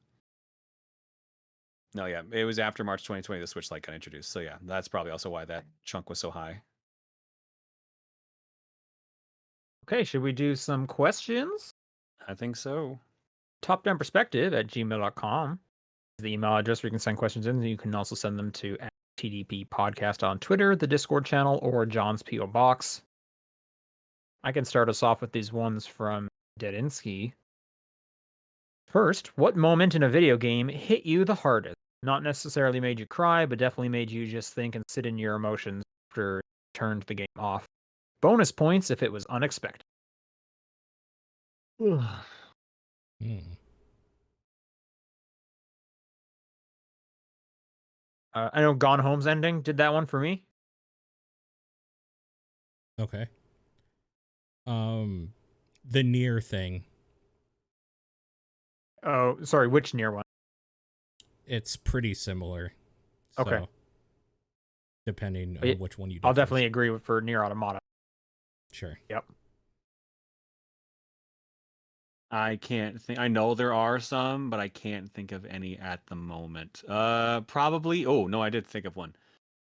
No, yeah, it was after March 2020 the Switch Lite got introduced. So yeah, that's probably also why that chunk was so high. Okay, should we do some questions? I think so. topdownperspective@gmail.com is the email address where you can send questions in. You can also send them to @TDP Podcast on Twitter, the Discord channel, or John's P.O. Box. I can start us off with these ones from Dedinsky. First, what moment in a video game hit you the hardest? Not necessarily made you cry, but definitely made you just think and sit in your emotions after you turned the game off. Bonus points if it was unexpected. Hmm. I know Gone Home's ending did that one for me. Okay. The near thing. Oh, sorry, which near one? It's pretty similar. So, Okay. depending Yeah, on which one you did I'll definitely first. agree for Near Automata. Sure. Yep. I can't think. I know there are some, but I can't think of any at the moment. Probably. Oh no, I did think of one.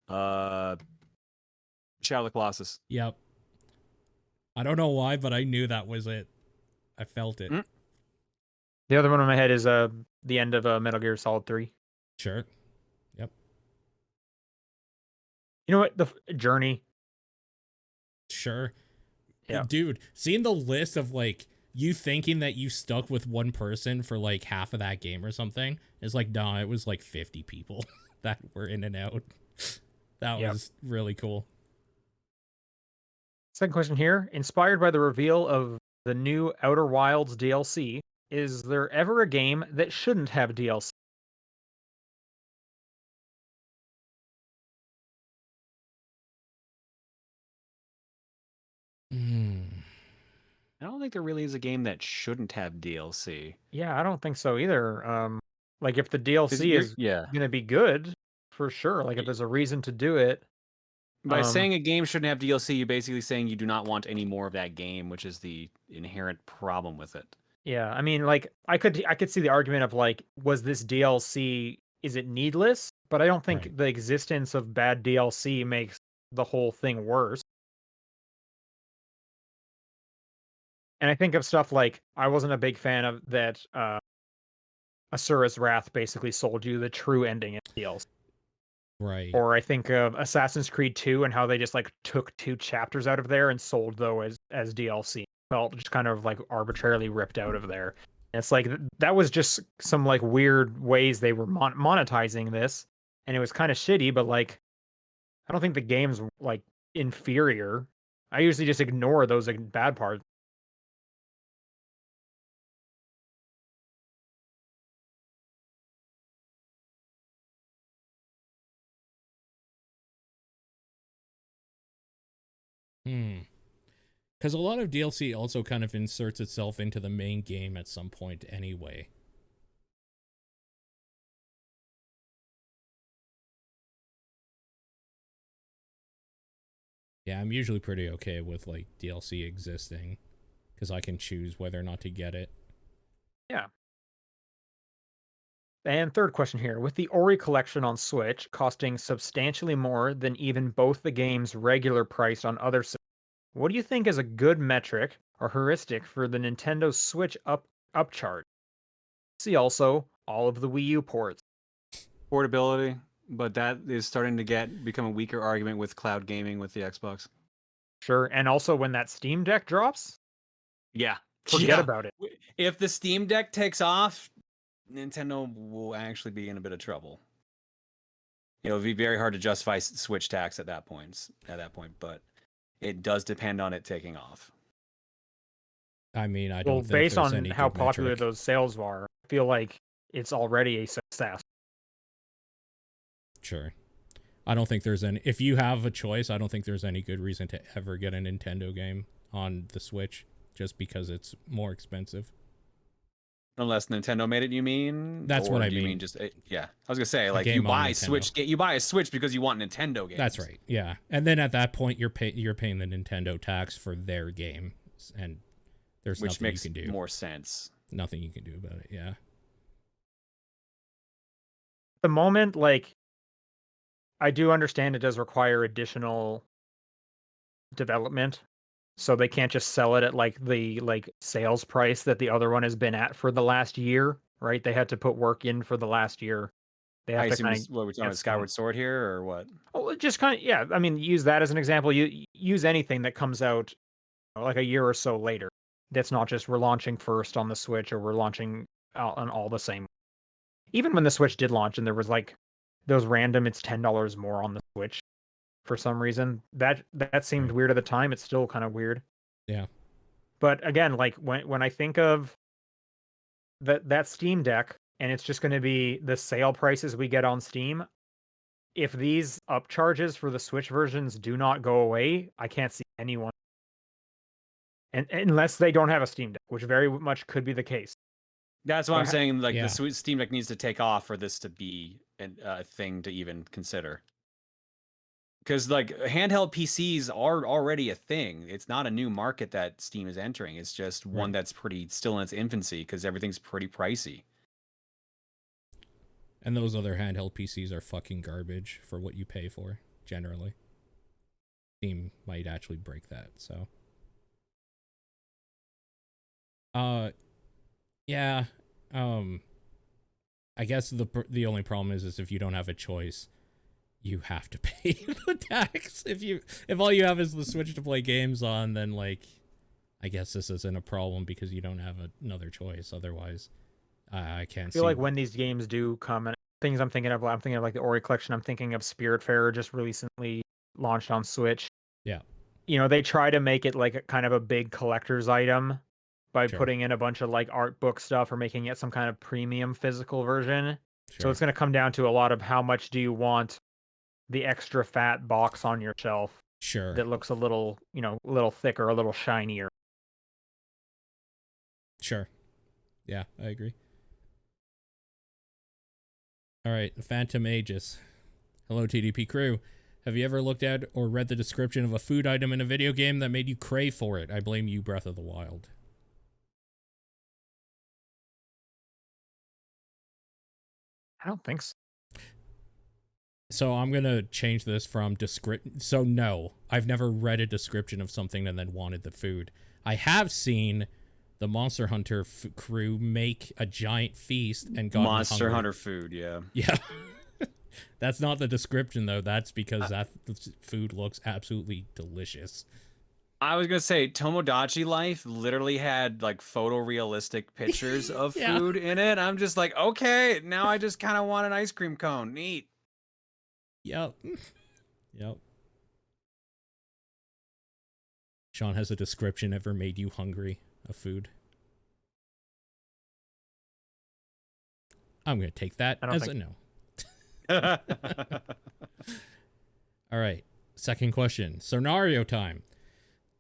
Shadow of the Colossus. Yep. I don't know why, but I knew that was it. I felt it. The other one in my head is the end of Metal Gear Solid 3. Sure. Yep. You know what? The Journey. Sure. Yeah. Dude, seeing the list of like you thinking that you stuck with one person for like half of that game or something is like, nah, it was like 50 people that were in and out. That was really cool. Second question here. Inspired by the reveal of the new Outer Wilds DLC, is there ever a game that shouldn't have DLC? I don't think there really is a game that shouldn't have DLC. Yeah, I don't think so either. Like if the DLC is yeah. gonna be good, for sure. Like if there's a reason to do it. By saying a game shouldn't have DLC, you're basically saying you do not want any more of that game, which is the inherent problem with it. Yeah, I mean, like I could see the argument of like, was this DLC, is it needless? But I don't think Right. the existence of bad DLC makes the whole thing worse. And I think of stuff like I wasn't a big fan of that Asura's Wrath basically sold you the true ending in DLC. Right. Or I think of Assassin's Creed 2 and how they just like took 2 chapters out of there and sold those as DLC. Felt just kind of like arbitrarily ripped out of there. And it's like that was just some like weird ways they were monetizing this, and it was kind of shitty. But like, I don't think the game's like inferior. I usually just ignore those like, bad parts. Because a lot of DLC also kind of inserts itself into the main game at some point anyway. Yeah, I'm usually pretty okay with like DLC existing because I can choose whether or not to get it. Yeah. And third question here. With the Ori collection on Switch costing substantially more than even both the game's regular price on other systems, what do you think is a good metric or heuristic for the Nintendo Switch upcharge? See also all of the Wii U ports. Portability, but that is starting to become a weaker argument with cloud gaming with the Xbox. Sure, and also when that Steam Deck drops, Yeah. forget about it. If the Steam Deck takes off, Nintendo will actually be in a bit of trouble. It'll be very hard to justify Switch tax at that point. But it does depend on it taking off. I mean, I don't think based there's on any how good popular metric. those sales are, I feel like it's already a success. Sure. I don't think there's any. If you have a choice, I don't think there's any good reason to ever get a Nintendo game on the Switch just because it's more expensive. Unless Nintendo made it, you mean? That's what I mean. You mean just yeah? I was gonna say like game on you buy a Switch because you want Nintendo games. That's right. Yeah, and then at that point, you're paying the Nintendo tax for their game, and there's Which nothing makes you can do. more sense. Nothing you can do about it. Yeah. At the moment, like, I do understand it does require additional development, so they can't just sell it at like the sales price that the other one has been at for the last year, right? They had to put work in for the last year. They I have to assume kind of what we're talking about Skyward Sword here, or what? Oh, just kind of yeah. I mean, use that as an example. You use anything that comes out like a year or so later. That's not just we're launching first on the Switch or we're launching on all the same. Even when the Switch did launch and there was like those random, it's $10 more on the Switch for some reason. That seemed Right. weird at the time. It's still kind of weird. Yeah. But again, like when I think of that Steam Deck and it's just going to be the sale prices we get on Steam, if these upcharges for the Switch versions do not go away, I can't see anyone. And unless they don't have a Steam Deck, which very much could be the case. That's what I'm saying. Like yeah. the Steam Deck needs to take off for this to be a thing to even consider. Because like handheld PCs are already a thing. It's not a new market that Steam is entering. It's just one that's pretty still in its infancy because everything's pretty pricey. And those other handheld PCs are fucking garbage for what you pay for. generally. Steam might actually break that. So, yeah. I guess the only problem is if you don't have a choice, you have to pay the tax. If all you have is the Switch to play games on, then like, I guess this isn't a problem because you don't have another choice. Otherwise, I can't I feel like when these games do come, and things I'm thinking of like the Ori collection. I'm thinking of Spiritfarer, just recently launched on Switch. Yeah. You know, they try to make it like a kind of a big collector's item by Sure. putting in a bunch of like art book stuff or making it some kind of premium physical version. So Sure. it's going to come down to a lot of how much do you want the extra fat box on your shelf Sure. that looks a little, a little thicker, a little shinier. Sure. Yeah, I agree. All right, Phantom Aegis. Hello, TDP crew. Have you ever looked at or read the description of a food item in a video game that made you crave for it? I blame you, Breath of the Wild. I don't think so. So I'm going to change this from So no, I've never read a description of something and then wanted the food. I have seen the Monster Hunter crew make a giant feast and got Monster Hunter food, yeah. Yeah. That's not the description, though. That's because that food looks absolutely delicious. I was going to say, Tomodachi Life literally had, like, photorealistic pictures of food in it. I'm just like, okay, now I just kind of want an ice cream cone. Neat. Yep. Yep. Sean, has a description ever made you hungry of food? I'm going to take that as a no. All right. Second question. Scenario time.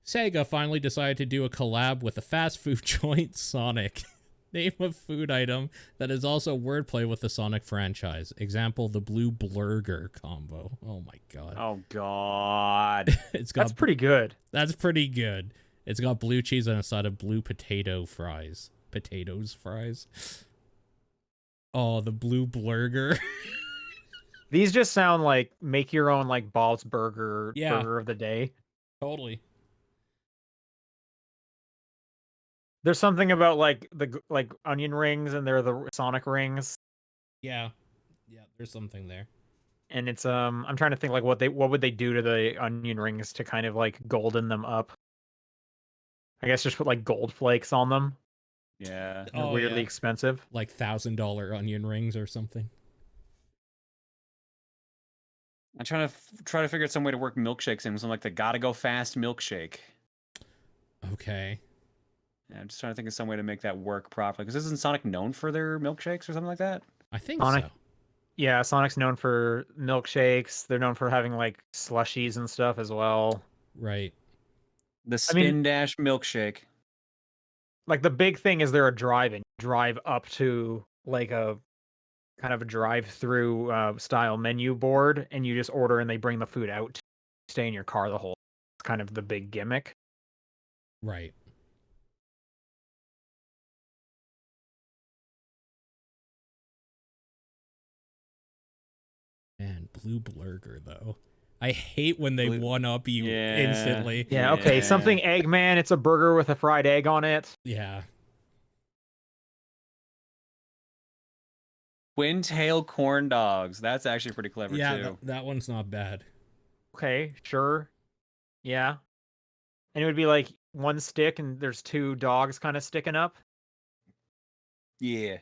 Sega finally decided to do a collab with a fast food joint, Sonic. Name a food item that is also wordplay with the Sonic franchise. Example, the Blue Blurger combo. Oh my god. Oh god. That's pretty good. That's pretty good. It's got blue cheese on a side of blue potato fries. Potatoes fries. Oh, the Blue Blurger. These just sound like make your own like Bob's Burger of the day. Totally. There's something about like the onion rings and they're the Sonic rings. Yeah. Yeah, there's something there. And it's I'm trying to think like what would they do to the onion rings to kind of like golden them up. I guess just put like gold flakes on them. Yeah. They're weirdly expensive. Like $1,000 onion rings or something. I'm trying to figure out some way to work milkshakes in. Something like the gotta go fast milkshake. Okay. Yeah, I'm just trying to think of some way to make that work properly. Because isn't Sonic known for their milkshakes or something like that? I think Sonic, so. Yeah, Sonic's known for milkshakes. They're known for having like slushies and stuff as well. Right. The Spin Dash milkshake. Like the big thing is they're a drive up to like a kind of a drive-through style menu board, and you just order and they bring the food out to stay in your car the whole. It's kind of the big gimmick. Right. Man, Blue Blurger though. I hate when they one up you instantly. Yeah, okay. Something Eggman, it's a burger with a fried egg on it. Yeah. Twin tail corn dogs. That's actually pretty clever too. Yeah, that one's not bad. Okay, sure. Yeah. And it would be like one stick and there's two dogs kind of sticking up. Yeah.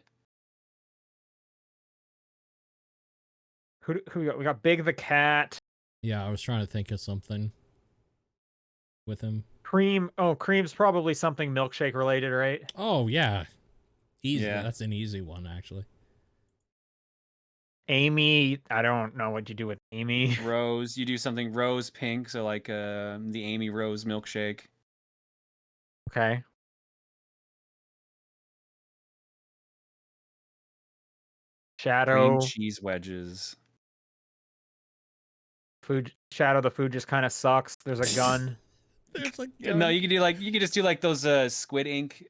Who we got? We got Big the Cat. Yeah, I was trying to think of something with him. Cream. Oh, Cream's probably something milkshake related, right? Oh, yeah. Easy. Yeah. That's an easy one, actually. Amy, I don't know what you do with Amy. Rose, you do something rose pink, so like the Amy Rose milkshake. Okay. Shadow. Cream cheese wedges. Food. Shadow, the food just kind of sucks. There's a gun. There's a gun. No, you could just do like those Squid Ink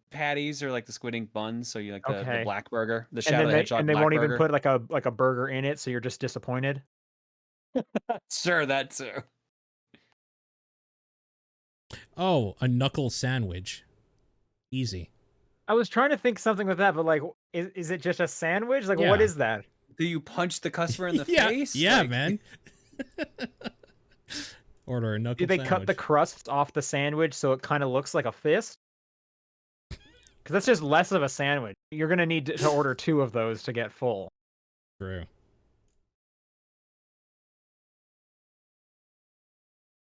patties or like the Squid Ink buns. So you like the black burger, the Shadow the Hedgehog. And they black won't burger. even put like a burger in it, so you're just disappointed. Sure, that too. Oh, a knuckle sandwich. Easy. I was trying to think something with that, but like, is it just a sandwich? Like, what Yeah. is that? Do you punch the customer in the Yeah, face? yeah, Like, man. Order a knuckle Do they sandwich. cut the crust off the sandwich so it kind of looks like a fist? Because that's just less of a sandwich. You're gonna need to order 2 of those to get full. True.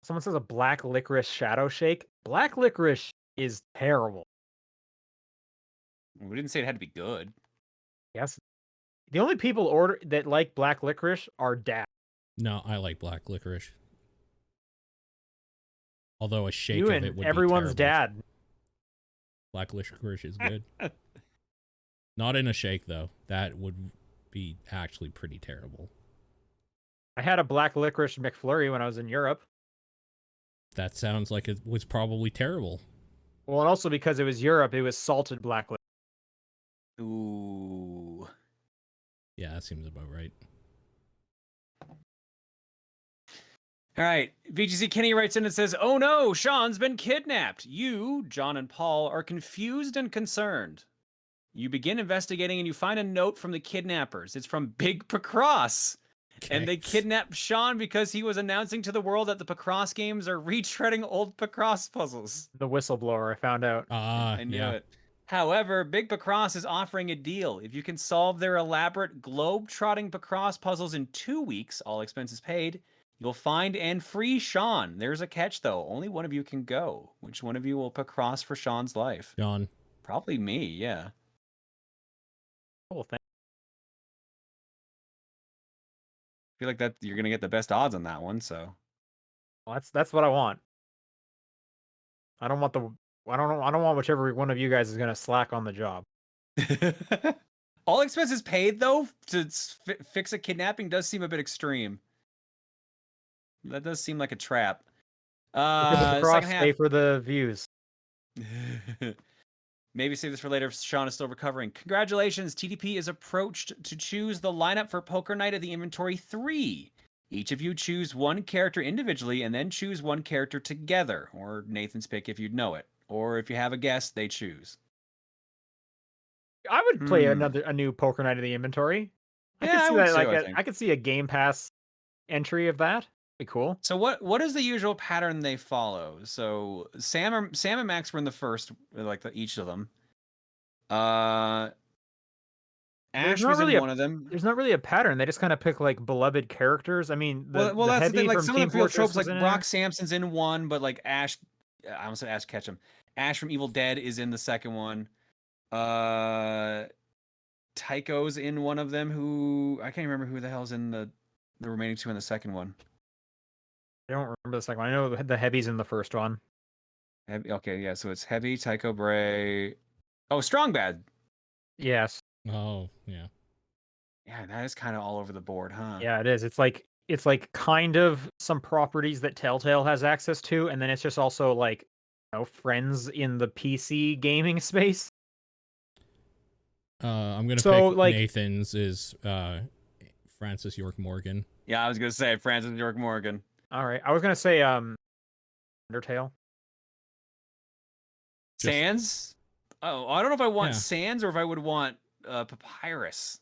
Someone says a black licorice shadow shake. Black licorice is terrible. we didn't say it had to be good. Yes. The only people order that like black licorice are dad. No, I like black licorice. Although a shake You of and it would everyone's be terrible. dad. Black licorice is good. Not in a shake though. That would be actually pretty terrible. I had a black licorice McFlurry when I was in Europe. That sounds like it was probably terrible. Well, and also because it was Europe, it was salted black licorice. Ooh. Yeah, that seems about right. All right. VGC Kenny writes in and says, "Oh no, Sean's been kidnapped. You, John and Paul, are confused and concerned. You begin investigating and you find a note from the kidnappers. It's from Big Picross. Okay. And they kidnapped Sean because he was announcing to the world that the Picross games are retreading old Picross puzzles. The whistleblower, I found out. I knew yeah. it. However, Big Picross is offering a deal. If you can solve their elaborate globe-trotting Picross puzzles in 2 weeks, all expenses paid, you'll find and free Sean. There's a catch, though. Only one of you can go. Which one of you will Picross for Sean's life? John. Probably me, yeah. Cool thing. I feel like that you're gonna get the best odds on that one, so. Well, that's what I want. I don't want whichever one of you guys is gonna slack on the job. All expenses paid, though, to fix a kidnapping does seem a bit extreme. That does seem like a trap. Second half. Pay for the views. Maybe save this for later if Sean is still recovering. Congratulations, TDP is approached to choose the lineup for Poker Night at the Inventory 3. Each of you choose one character individually and then choose one character together, or Nathan's pick if you'd know it. Or if you have a guess, they choose. I would play a new Poker Night of the Inventory. Yeah, I would too, I could see a Game Pass entry of that. Be cool. So what is the usual pattern they follow? So Sam and Max were in the first, like each of them. Ash was in one of them. There's not really a pattern. They just kind of pick like beloved characters. I mean, well, that's the thing. Like some of the field tropes, like Brock there. Sampson's in one, but like Ash, I almost said Ash Ketchum. Ash from Evil Dead is in the second one. Tycho's in one of them. Who I can't remember who the hell's in the remaining 2 in the second one. I don't remember the second one. I know the Heavy's in the first one. Okay, yeah. So it's Heavy, Tycho Bray. Oh, Strong Bad. Yes. Oh, yeah. Yeah, that is kind of all over the board, huh? Yeah, it is. It's like kind of some properties that Telltale has access to, and then it's just also like, friends in the PC gaming space. I'm gonna pick Nathan's is Francis York Morgan. Yeah, I was gonna say Francis York Morgan. All right, I was gonna say Undertale. Sans? Oh, I don't know if I want Sans or if I would want Papyrus.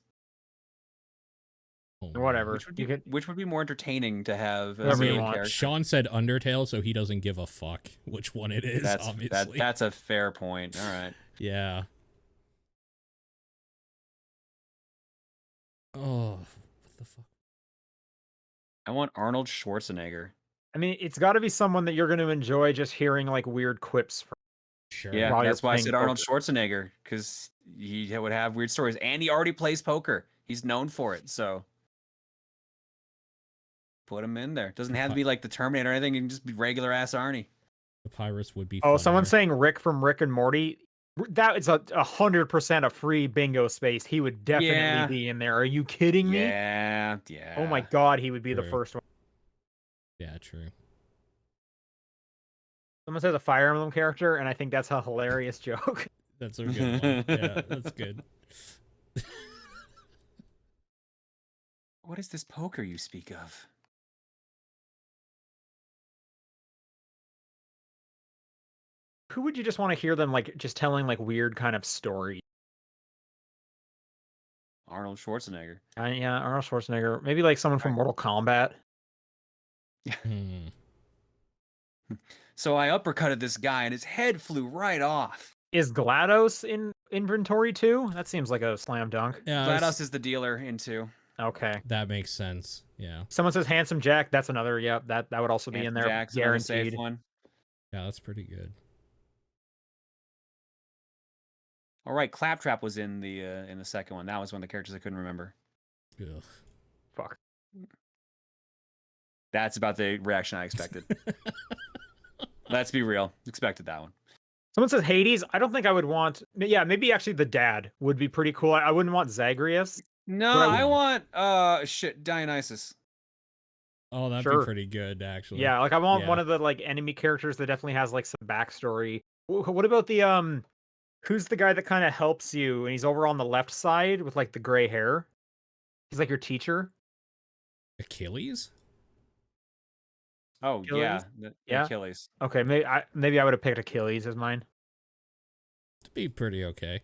Or whatever. Which would be more entertaining to have as a character? Sean said Undertale, so he doesn't give a fuck which one it is, obviously. That's a fair point. All right. Yeah. Oh, what the fuck? I want Arnold Schwarzenegger. I mean, it's got to be someone that you're going to enjoy just hearing like weird quips from. Sure. Yeah, that's why I said Arnold Schwarzenegger, because he would have weird stories, and he already plays poker. He's known for it, so put him in there. Doesn't have to be like the Terminator or anything. He can just be regular ass Arnie. Papyrus would be. Oh, someone's saying Rick from Rick and Morty. That is 100% a free bingo space. He would definitely be in there. Are you kidding me? Yeah. Oh my god, he would be the first one. Yeah, true. Someone says a Fire Emblem character, and I think that's a hilarious joke. That's a good one. Yeah, that's good. What is this poker you speak of? Who would you just want to hear them like just telling like weird kind of story? Arnold Schwarzenegger. Yeah, Arnold Schwarzenegger. Maybe like someone from Mortal Kombat. Hmm. So I uppercutted this guy and his head flew right off. Is GLaDOS in inventory too? That seems like a slam dunk. Yeah, GLaDOS is the dealer in 2. Okay. that makes sense. Yeah. Someone says Handsome Jack. That's another. Yep. That would also be in Handsome there. Jack's another safe Guaranteed. one. Yeah, that's pretty good. All right, Claptrap was in the second one. That was one of the characters I couldn't remember. Ugh. Fuck. That's about the reaction I expected. Let's be real. Expected that one. Someone says Hades. I don't think I would want. Yeah, maybe actually the dad would be pretty cool. I wouldn't want Zagreus. No, But I want Dionysus. Oh, that'd Sure. be pretty good, actually. Yeah, like I want Yeah. one of the like enemy characters that definitely has like some backstory. What about the who's the guy that kind of helps you and he's over on the left side with like the gray hair? He's like your teacher. Achilles? Oh Achilles? yeah, Achilles. Okay, maybe I would have picked Achilles as mine. It'd be pretty okay.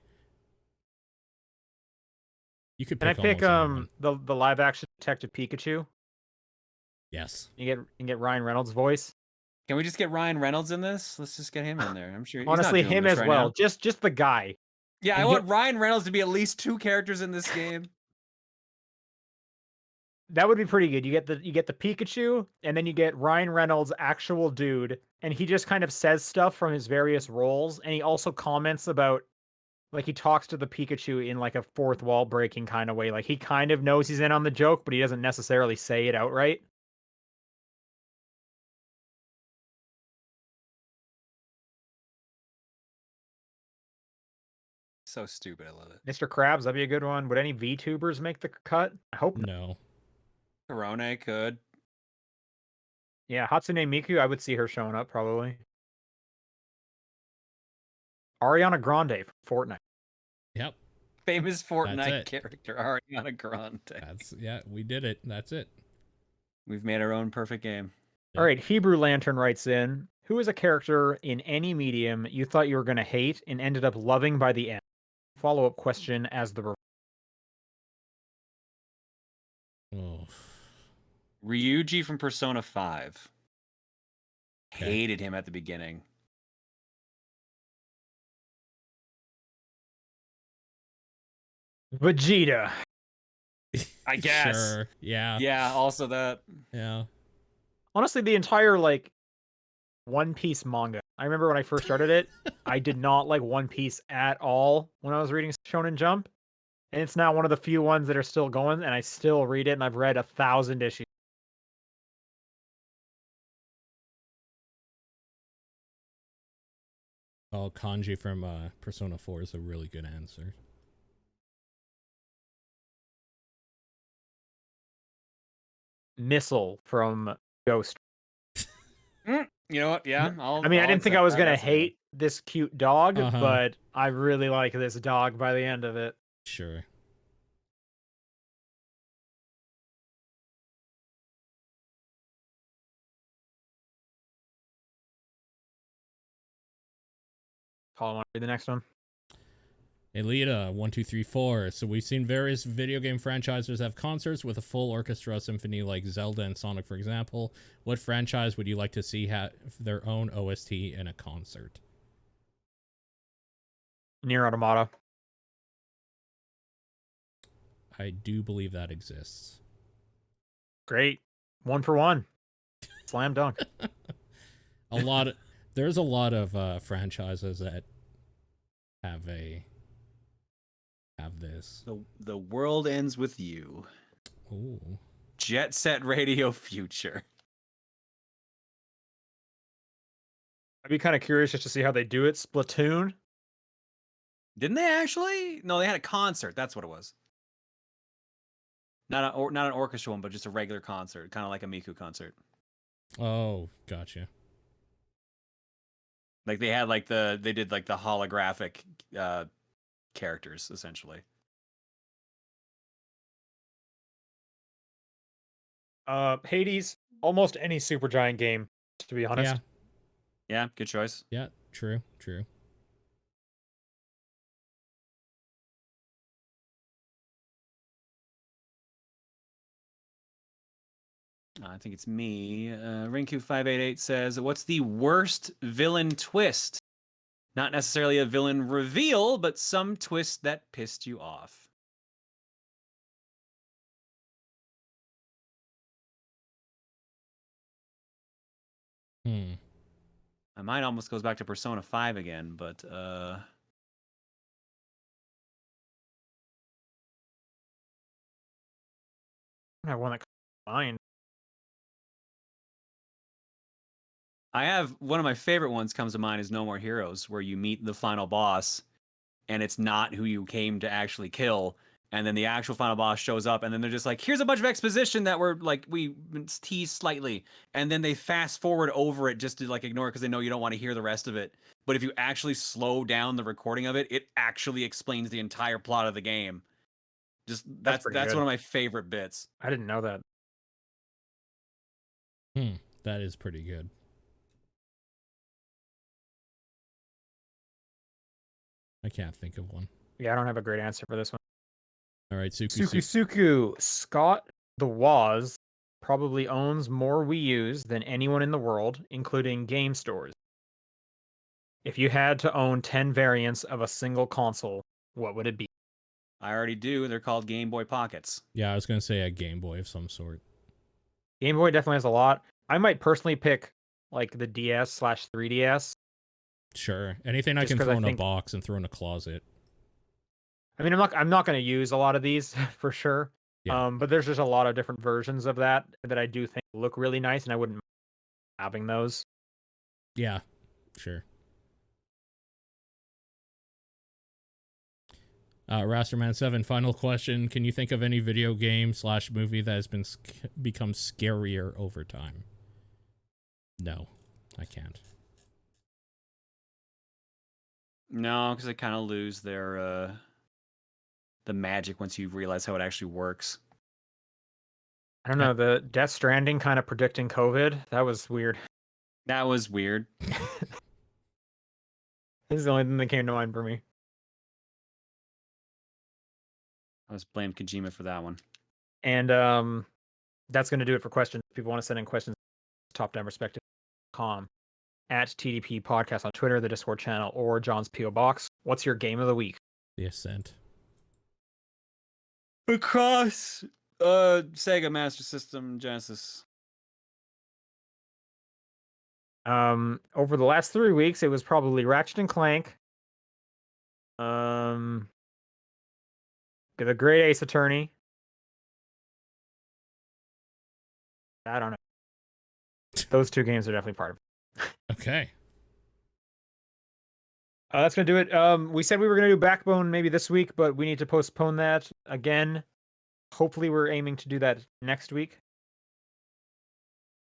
You could Can I pick pick almost anyone. the live action Detective Pikachu? Yes. You get Ryan Reynolds' voice. Can we just get Ryan Reynolds in this? Let's just get him in there. I'm sure he's Honestly, not doing him this as right well. now. Just the guy. Yeah, And I want Ryan Reynolds to be at least 2 characters in this game. That would be pretty good. You get the Pikachu, and then you get Ryan Reynolds, actual dude, and he just kind of says stuff from his various roles, and he also comments about like he talks to the Pikachu in like a fourth wall breaking kind of way. Like he kind of knows he's in on the joke, but he doesn't necessarily say it outright. So stupid. I love it. Mr. Krabs, that'd be a good one. Would any VTubers make the cut? I hope not. No. Corone could. Yeah, Hatsune Miku, I would see her showing up probably. Ariana Grande from Fortnite. Yep. Famous Fortnite it. character, Ariana Grande. We did it. That's it. We've made our own perfect game. All right, Hebrew Lantern writes in, who is a character in any medium you thought you were going to hate and ended up loving by the end? Follow-up question as the Oh. Ryuji from Persona 5. Okay. Hated him at the beginning. Vegeta. I guess. Sure. Yeah. Yeah, also that. Yeah. Honestly, the entire like One Piece manga. I remember when I first started it, I did not like One Piece at all when I was reading Shonen Jump. And it's now one of the few ones that are still going, and I still read it, and I've read 1,000 issues. Oh, Kanji from Persona 4 is a really good answer. Missile from Ghost. You know what? Yeah, I mean, I didn't think I was gonna hate this cute dog, Uh-huh. but I really like this dog by the end of it. Sure. Paul, want to read the next one? Elita1234. So we've seen various video game franchises have concerts with a full orchestra symphony like Zelda and Sonic, for example. What franchise would you like to see have their own OST in a concert? Nier Automata. I do believe that exists. Great. 1 for 1. Slam dunk. There's a lot of franchises that have this. The world ends with you. Ooh. Jet Set Radio Future. I'd be kind of curious just to see how they do it. Splatoon. Didn't they actually? No, they had a concert. That's what it was. Not an orchestra one, but just a regular concert, kind of like a Miku concert. Oh, gotcha. Like they did like the holographic characters essentially. Hades. Almost any Supergiant game, to be honest. Yeah. Yeah, good choice. Yeah. True. I think it's me. Rinku588 says, "What's the worst villain twist? Not necessarily a villain reveal, but some twist that pissed you off." Mine almost goes back to Persona 5 again, but I have one that comes to mind. I have one of my favorite ones comes to mind is No More Heroes, where you meet the final boss and it's not who you came to actually kill. And then the actual final boss shows up, and then they're just like, here's a bunch of exposition that we teased slightly. And then they fast forward over it just to like ignore it because they know you don't want to hear the rest of it. But if you actually slow down the recording of it, it actually explains the entire plot of the game. Just that's pretty one good. of my favorite bits. I didn't know that. That is pretty good. I can't think of one. Yeah, I don't have a great answer for this one. All right, Suku. Scott the Waz probably owns more Wii U's than anyone in the world, including game stores. If you had to own 10 variants of a single console, what would it be? I already do. They're called Game Boy Pockets. Yeah, I was gonna say a Game Boy of some sort. Game Boy definitely has a lot. I might personally pick like the DS/3DS. Sure, anything I Just can 'cause throw I in think- a box and throw in a closet. I mean, I'm not going to use a lot of these for sure. Yeah. But there's just a lot of different versions of that I do think look really nice, and I wouldn't mind having those. Yeah, sure. Rasterman7, final question. Can you think of any video game / movie that has become scarier over time? No, I can't. No, because they kind of lose their the magic once you realize how it actually works. I don't know, the Death Stranding kind of predicting COVID, that was weird. That was weird. This is the only thing that came to mind for me. I was blamed Kojima for that one. And that's going to do it for questions. If people want to send in questions, topdownperspective.com, at TDP Podcast on Twitter, the Discord channel, or John's P.O. Box. What's your game of the week? The Ascent. Picross, Sega Master System, Genesis. Over the last 3 weeks, it was probably Ratchet and Clank, the Great Ace Attorney. I don't know. Those 2 games are definitely part of it. Okay. That's gonna do it. We said we were gonna do Backbone maybe this week, but we need to postpone that again. Hopefully, we're aiming to do that next week.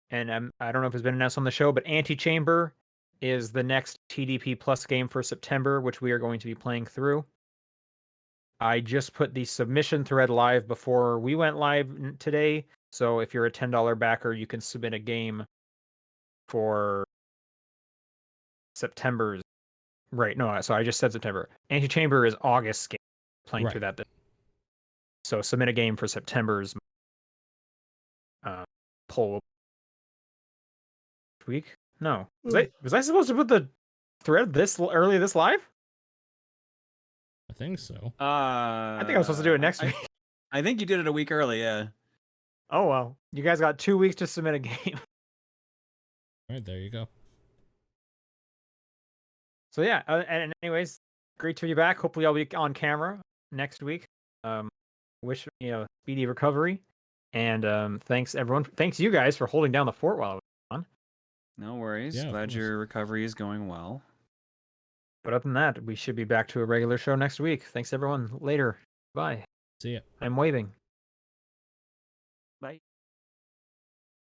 And I don't know if it's been announced on the show, but Antichamber is the next TDP Plus game for September, which we are going to be playing through. I just put the submission thread live before we went live today. So if you're a $10 backer, you can submit a game for September's. Right, no, so I just said September. Antichamber is August game, playing through that. So submit a game for September's poll week. No, was I supposed to put the thread this early this live? I think so. I think I was supposed to do it next week. I think you did it a week early, yeah. Oh well, you guys got 2 weeks to submit a game. All right, there you go. So yeah, and anyways, great to be back. Hopefully, I'll be on camera next week. Wish speedy recovery, and thanks everyone. Thanks you guys for holding down the fort while I was on. No worries. Yeah, Glad your recovery is going well. But other than that, we should be back to a regular show next week. Thanks everyone. Later. Bye. See ya. I'm waving.